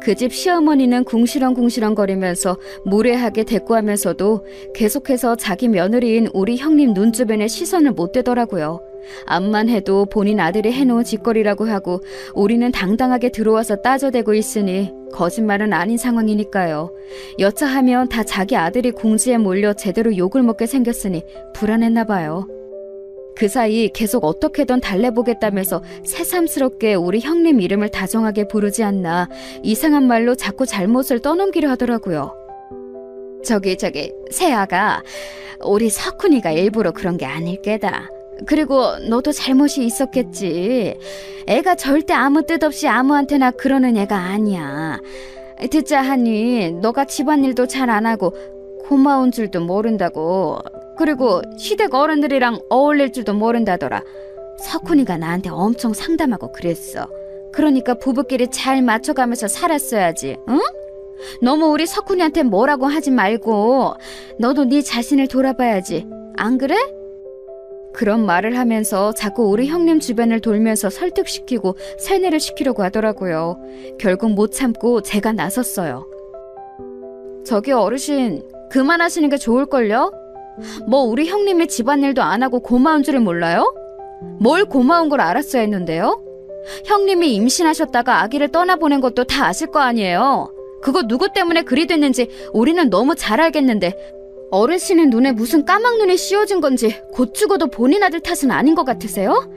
B: 그 집 시어머니는 궁시렁궁시렁 거리면서 무례하게 대꾸하면서도 계속해서 자기 며느리인 우리 형님 눈주변에 시선을 못 대더라고요. 암만 해도 본인 아들이 해놓은 짓거리라고 하고 우리는 당당하게 들어와서 따져대고 있으니 거짓말은 아닌 상황이니까요. 여차하면 다 자기 아들이 궁지에 몰려 제대로 욕을 먹게 생겼으니 불안했나 봐요. 그 사이 계속 어떻게든 달래보겠다면서 새삼스럽게 우리 형님 이름을 다정하게 부르지 않나 이상한 말로 자꾸 잘못을 떠넘기려 하더라고요. 저기 세아가, 우리 석훈이가 일부러 그런 게 아닐 게다. 그리고 너도 잘못이 있었겠지. 애가 절대 아무 뜻 없이 아무한테나 그러는 애가 아니야. 듣자 하니 너가 집안일도 잘 안 하고 고마운 줄도 모른다고. 그리고 시댁 어른들이랑 어울릴 줄도 모른다더라. 석훈이가 나한테 엄청 상담하고 그랬어. 그러니까 부부끼리 잘 맞춰가면서 살았어야지, 응? 너무 우리 석훈이한테 뭐라고 하지 말고 너도 네 자신을 돌아봐야지. 안 그래? 그런 말을 하면서 자꾸 우리 형님 주변을 돌면서 설득시키고 세뇌를 시키려고 하더라고요. 결국 못 참고 제가 나섰어요. 저기 어르신, 그만하시는 게 좋을걸요? 뭐 우리 형님이 집안일도 안 하고 고마운 줄을 몰라요? 뭘 고마운 걸 알았어야 했는데요? 형님이 임신하셨다가 아기를 떠나보낸 것도 다 아실 거 아니에요. 그거 누구 때문에 그리 됐는지 우리는 너무 잘 알겠는데 어르신의 눈에 무슨 까막눈이 씌워진 건지 곧 죽어도 본인 아들 탓은 아닌 것 같으세요?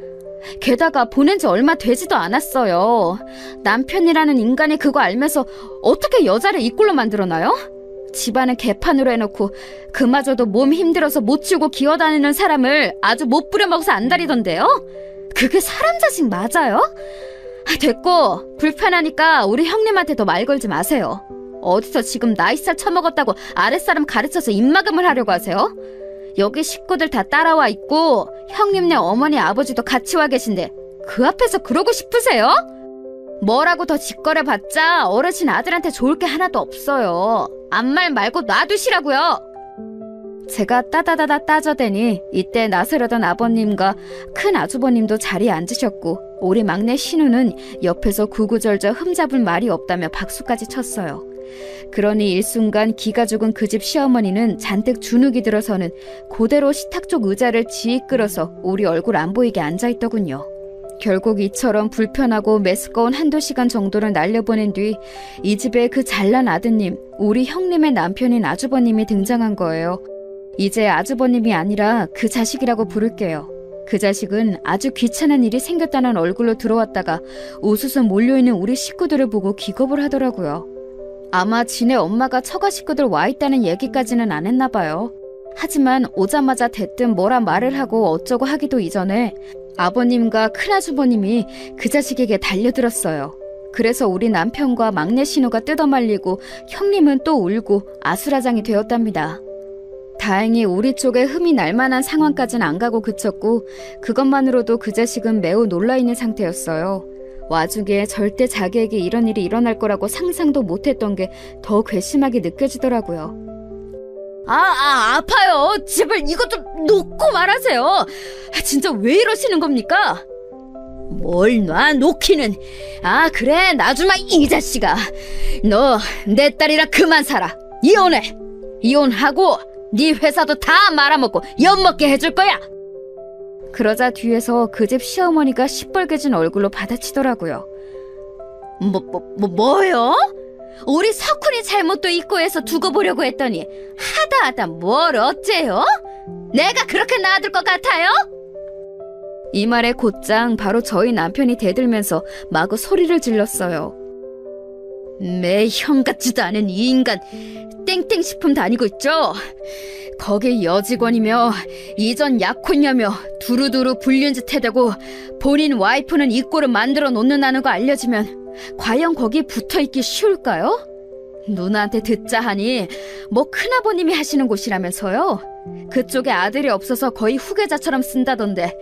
B: 게다가 보낸 지 얼마 되지도 않았어요. 남편이라는 인간이 그거 알면서 어떻게 여자를 이 꼴로 만들어놔요? 집안을 개판으로 해놓고 그마저도 몸 힘들어서 못 치우고 기어다니는 사람을 아주 못 부려먹어서 안달이던데요? 그게 사람 자식 맞아요? 됐고, 불편하니까 우리 형님한테도 말 걸지 마세요. 어디서 지금 나이살 처먹었다고 아랫사람 가르쳐서 입막음을 하려고 하세요? 여기 식구들 다 따라와 있고 형님네 어머니 아버지도 같이 와 계신데 그 앞에서 그러고 싶으세요? 뭐라고 더 짓거려봤자 어르신 아들한테 좋을 게 하나도 없어요. 아무 말 말고 놔두시라고요. 제가 따다다다 따져대니 이때 나서려던 아버님과 큰 아주버님도 자리에 앉으셨고 우리 막내 신우는 옆에서 구구절절 흠잡을 말이 없다며 박수까지 쳤어요. 그러니 일순간 기가 죽은 그 집 시어머니는 잔뜩 주눅이 들어서는 그대로 식탁 쪽 의자를 지익 끌어서 우리 얼굴 안 보이게 앉아있더군요. 결국 이처럼 불편하고 메스꺼운 한두 시간 정도를 날려보낸 뒤 이 집에 그 잘난 아드님, 우리 형님의 남편인 아주버님이 등장한 거예요. 이제 아주버님이 아니라 그 자식이라고 부를게요. 그 자식은 아주 귀찮은 일이 생겼다는 얼굴로 들어왔다가 우수수 몰려있는 우리 식구들을 보고 기겁을 하더라고요. 아마 지네 엄마가 처가 식구들 와 있다는 얘기까지는 안 했나 봐요. 하지만 오자마자 대뜸 뭐라 말을 하고 어쩌고 하기도 이전에 아버님과 큰아주버님이 그 자식에게 달려들었어요. 그래서 우리 남편과 막내 신우가 뜯어말리고 형님은 또 울고 아수라장이 되었답니다. 다행히 우리 쪽에 흠이 날 만한 상황까지는 안 가고 그쳤고 그것만으로도 그 자식은 매우 놀라있는 상태였어요. 와중에 절대 자기에게 이런 일이 일어날 거라고 상상도 못했던 게 더 괘씸하게 느껴지더라고요. 아파요. 제발 이것 좀 놓고 말하세요. 진짜 왜 이러시는 겁니까? 뭘 놔 놓기는. 그래 나주마 이 자식아. 너 내 딸이라 그만 살아. 이혼해. 이혼하고 네 회사도 다 말아먹고 엿먹게 해줄 거야. 그러자 뒤에서 그 집 시어머니가 시뻘개진 얼굴로 받아치더라고요. 뭐요? 우리 석훈이 잘못도 있고 해서 두고 보려고 했더니 하다 뭘 어째요? 내가 그렇게 놔둘 것 같아요? 이 말에 곧장 바로 저희 남편이 대들면서 마구 소리를 질렀어요. 매 형 같지도 않은 이 인간 땡땡식품 다니고 있죠? 거기 여직원이며 이전 약혼녀며 두루두루 불륜 짓 해대고 본인 와이프는 이 꼴을 만들어 놓는다는 거 알려지면 과연 거기 붙어있기 쉬울까요? 누나한테 듣자 하니 뭐 큰아버님이 하시는 곳이라면서요? 그쪽에 아들이 없어서 거의 후계자처럼 쓴다던데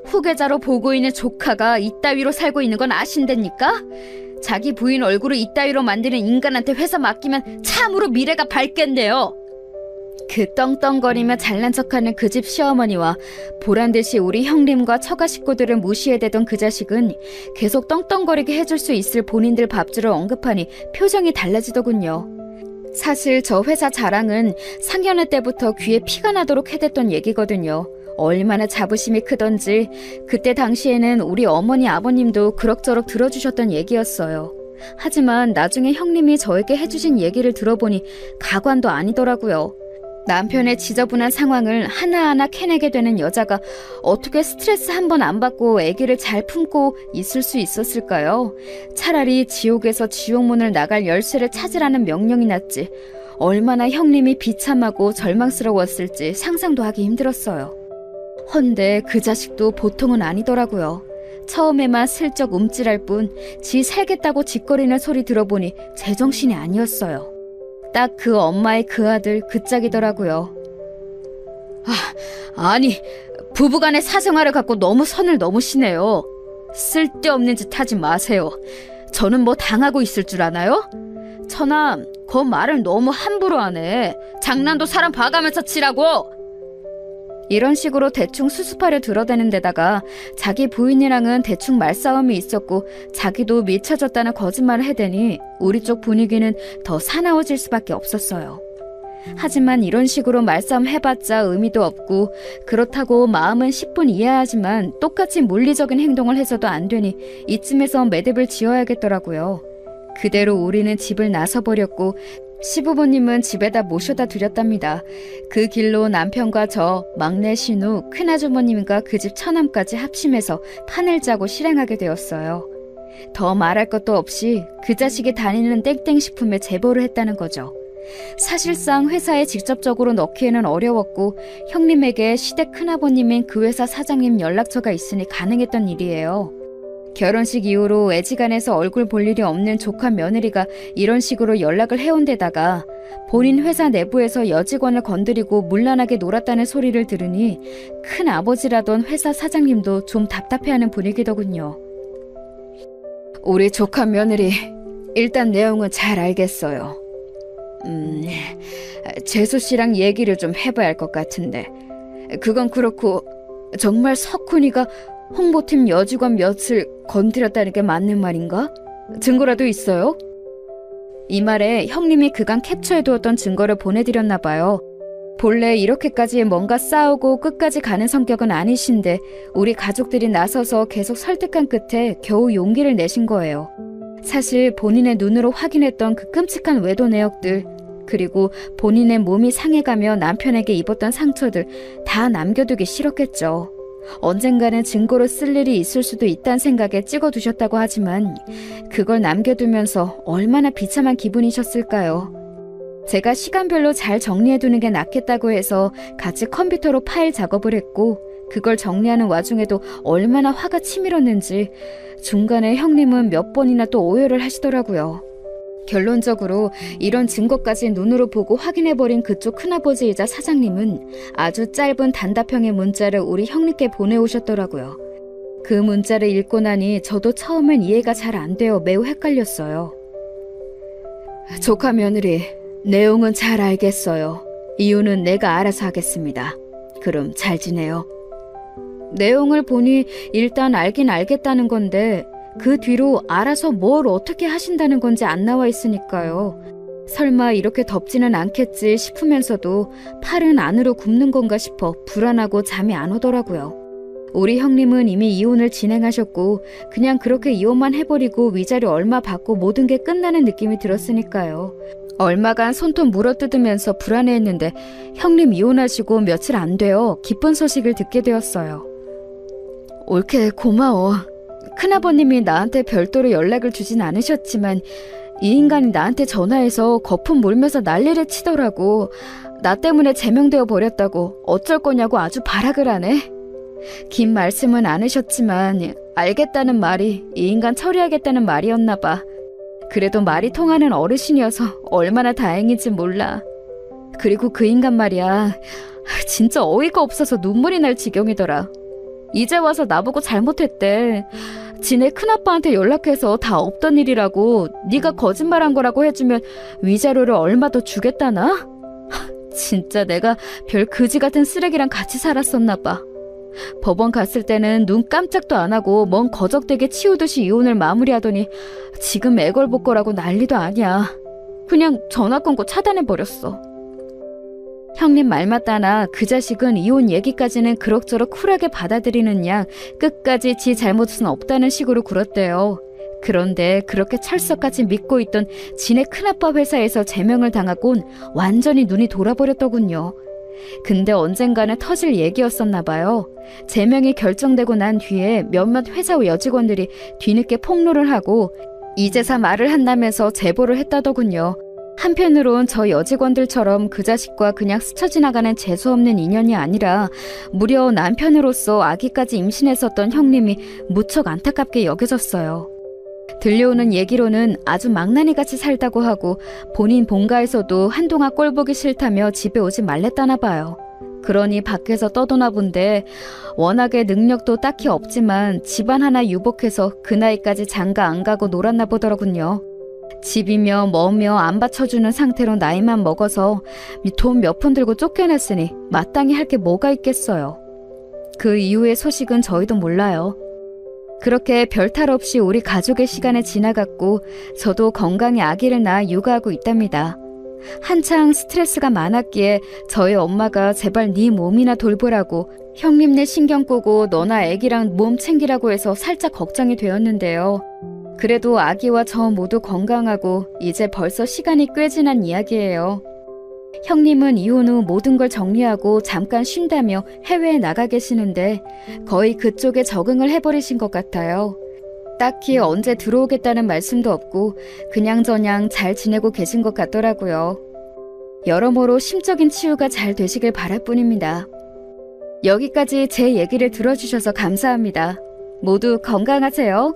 B: 후계자로 보고 있는 조카가 이따위로 살고 있는 건 아신답니까? 자기 부인 얼굴을 이따위로 만드는 인간한테 회사 맡기면 참으로 미래가 밝겠네요. 그 떵떵거리며 잘난 척하는 그 집 시어머니와 보란듯이 우리 형님과 처가 식구들을 무시해대던 그 자식은 계속 떵떵거리게 해줄 수 있을 본인들 밥줄을 언급하니 표정이 달라지더군요. 사실 저 회사 자랑은 상견례 때부터 귀에 피가 나도록 해댔던 얘기거든요. 얼마나 자부심이 크던지 그때 당시에는 우리 어머니 아버님도 그럭저럭 들어주셨던 얘기였어요. 하지만 나중에 형님이 저에게 해주신 얘기를 들어보니 가관도 아니더라고요. 남편의 지저분한 상황을 하나하나 캐내게 되는 여자가 어떻게 스트레스 한 번 안 받고 아기를 잘 품고 있을 수 있었을까요? 차라리 지옥에서 지옥문을 나갈 열쇠를 찾으라는 명령이 났지. 얼마나 형님이 비참하고 절망스러웠을지 상상도 하기 힘들었어요. 헌데 그 자식도 보통은 아니더라고요. 처음에만 슬쩍 움찔할 뿐 지 살겠다고 짓거리는 소리 들어보니 제정신이 아니었어요. 딱 그 엄마의 그 아들 그 짝이더라고요. 아니 부부간의 사생활을 갖고 너무 선을 넘으시네요. 쓸데없는 짓 하지 마세요. 저는 뭐 당하고 있을 줄 아나요? 처남 그 말을 너무 함부로 하네. 장난도 사람 봐가면서 치라고. 이런 식으로 대충 수습하려 들어대는 데다가 자기 부인이랑은 대충 말싸움이 있었고 자기도 미쳐졌다는 거짓말을 해대니 우리 쪽 분위기는 더 사나워질 수밖에 없었어요. 하지만 이런 식으로 말싸움 해봤자 의미도 없고 그렇다고 마음은 10분 이해하지만 똑같이 물리적인 행동을 해서도 안 되니 이쯤에서 매듭을 지어야겠더라고요. 그대로 우리는 집을 나서버렸고 시부모님은 집에다 모셔다 드렸답니다. 그 길로 남편과 저, 막내 신우, 큰아주머님과 그 집 처남까지 합심해서 판을 짜고 실행하게 되었어요. 더 말할 것도 없이 그 자식이 다니는 땡땡식품에 제보를 했다는 거죠. 사실상 회사에 직접적으로 넣기에는 어려웠고 형님에게 시댁 큰아버님인 그 회사 사장님 연락처가 있으니 가능했던 일이에요. 결혼식 이후로 애지간해서 얼굴 볼 일이 없는 조카 며느리가 이런 식으로 연락을 해온 데다가 본인 회사 내부에서 여직원을 건드리고 문란하게 놀았다는 소리를 들으니 큰아버지라던 회사 사장님도 좀 답답해하는 분위기더군요. 우리 조카 며느리 일단 내용은 잘 알겠어요. 재수 씨랑 얘기를 좀 해봐야 할 것 같은데 그건 그렇고 정말 석훈이가 홍보팀 여직원 몇을 건드렸다는 게 맞는 말인가? 증거라도 있어요? 이 말에 형님이 그간 캡처해두었던 증거를 보내드렸나 봐요. 본래 이렇게까지 뭔가 싸우고 끝까지 가는 성격은 아니신데 우리 가족들이 나서서 계속 설득한 끝에 겨우 용기를 내신 거예요. 사실 본인의 눈으로 확인했던 그 끔찍한 외도 내역들 그리고 본인의 몸이 상해가며 남편에게 입었던 상처들 다 남겨두기 싫었겠죠. 언젠가는 증거로 쓸 일이 있을 수도 있다는 생각에 찍어두셨다고 하지만 그걸 남겨두면서 얼마나 비참한 기분이셨을까요? 제가 시간별로 잘 정리해두는 게 낫겠다고 해서 같이 컴퓨터로 파일 작업을 했고 그걸 정리하는 와중에도 얼마나 화가 치밀었는지 중간에 형님은 몇 번이나 또 오열을 하시더라고요. 결론적으로 이런 증거까지 눈으로 보고 확인해버린 그쪽 큰아버지이자 사장님은 아주 짧은 단답형의 문자를 우리 형님께 보내오셨더라고요. 그 문자를 읽고 나니 저도 처음엔 이해가 잘 안 되어 매우 헷갈렸어요. 조카 며느리, 내용은 잘 알겠어요. 이유는 내가 알아서 하겠습니다. 그럼 잘 지내요. 내용을 보니 일단 알긴 알겠다는 건데 그 뒤로 알아서 뭘 어떻게 하신다는 건지 안 나와 있으니까요. 설마 이렇게 덥지는 않겠지 싶으면서도 팔은 안으로 굽는 건가 싶어 불안하고 잠이 안 오더라고요. 우리 형님은 이미 이혼을 진행하셨고 그냥 그렇게 이혼만 해버리고 위자료 얼마 받고 모든 게 끝나는 느낌이 들었으니까요. 얼마간 손톱 물어뜯으면서 불안해했는데 형님 이혼하시고 며칠 안 되어 기쁜 소식을 듣게 되었어요. 옳게 고마워. 큰아버님이 나한테 별도로 연락을 주진 않으셨지만 이 인간이 나한테 전화해서 거품 물면서 난리를 치더라고. 나 때문에 제명되어 버렸다고 어쩔 거냐고 아주 발악을 하네. 긴 말씀은 않으셨지만 알겠다는 말이 이 인간 처리하겠다는 말이었나 봐. 그래도 말이 통하는 어르신이어서 얼마나 다행인지 몰라. 그리고 그 인간 말이야. 진짜 어이가 없어서 눈물이 날 지경이더라. 이제 와서 나보고 잘못했대. 지네 큰아빠한테 연락해서 다 없던 일이라고 네가 거짓말한 거라고 해주면 위자료를 얼마 더 주겠다나? 진짜 내가 별 그지 같은 쓰레기랑 같이 살았었나 봐. 법원 갔을 때는 눈 깜짝도 안 하고 멍 거적대게 치우듯이 이혼을 마무리하더니 지금 애걸복걸하고 난리도 아니야. 그냥 전화 끊고 차단해버렸어. 형님 말 맞다나 그 자식은 이혼 얘기까지는 그럭저럭 쿨하게 받아들이는 양 끝까지 지 잘못은 없다는 식으로 굴었대요. 그런데 그렇게 철석같이 믿고 있던 지네 큰아빠 회사에서 제명을 당하곤 완전히 눈이 돌아버렸더군요. 근데 언젠가는 터질 얘기였었나 봐요. 제명이 결정되고 난 뒤에 몇몇 회사 여직원들이 뒤늦게 폭로를 하고 이제사 말을 한다면서 제보를 했다더군요. 한편으론 저 여직원들처럼 그 자식과 그냥 스쳐 지나가는 재수없는 인연이 아니라 무려 남편으로서 아기까지 임신했었던 형님이 무척 안타깝게 여겨졌어요. 들려오는 얘기로는 아주 망나니같이 살다고 하고 본인 본가에서도 한동안 꼴보기 싫다며 집에 오지 말랬다나 봐요. 그러니 밖에서 떠도나 본데 워낙에 능력도 딱히 없지만 집안 하나 유복해서 그 나이까지 장가 안 가고 놀았나 보더라군요. 집이며 뭐며 안 받쳐주는 상태로 나이만 먹어서 돈 몇 푼 들고 쫓겨났으니 마땅히 할 게 뭐가 있겠어요. 그 이후의 소식은 저희도 몰라요. 그렇게 별탈 없이 우리 가족의 시간이 지나갔고 저도 건강히 아기를 낳아 육아하고 있답니다. 한창 스트레스가 많았기에 저희 엄마가 제발 네 몸이나 돌보라고 형님네 신경 끄고 너나 애기랑 몸 챙기라고 해서 살짝 걱정이 되었는데요. 그래도 아기와 저 모두 건강하고 이제 벌써 시간이 꽤 지난 이야기예요. 형님은 이혼 후 모든 걸 정리하고 잠깐 쉰다며 해외에 나가 계시는데 거의 그쪽에 적응을 해버리신 것 같아요. 딱히 언제 들어오겠다는 말씀도 없고 그냥저냥 잘 지내고 계신 것 같더라고요. 여러모로 심적인 치유가 잘 되시길 바랄 뿐입니다. 여기까지 제 얘기를 들어주셔서 감사합니다. 모두 건강하세요.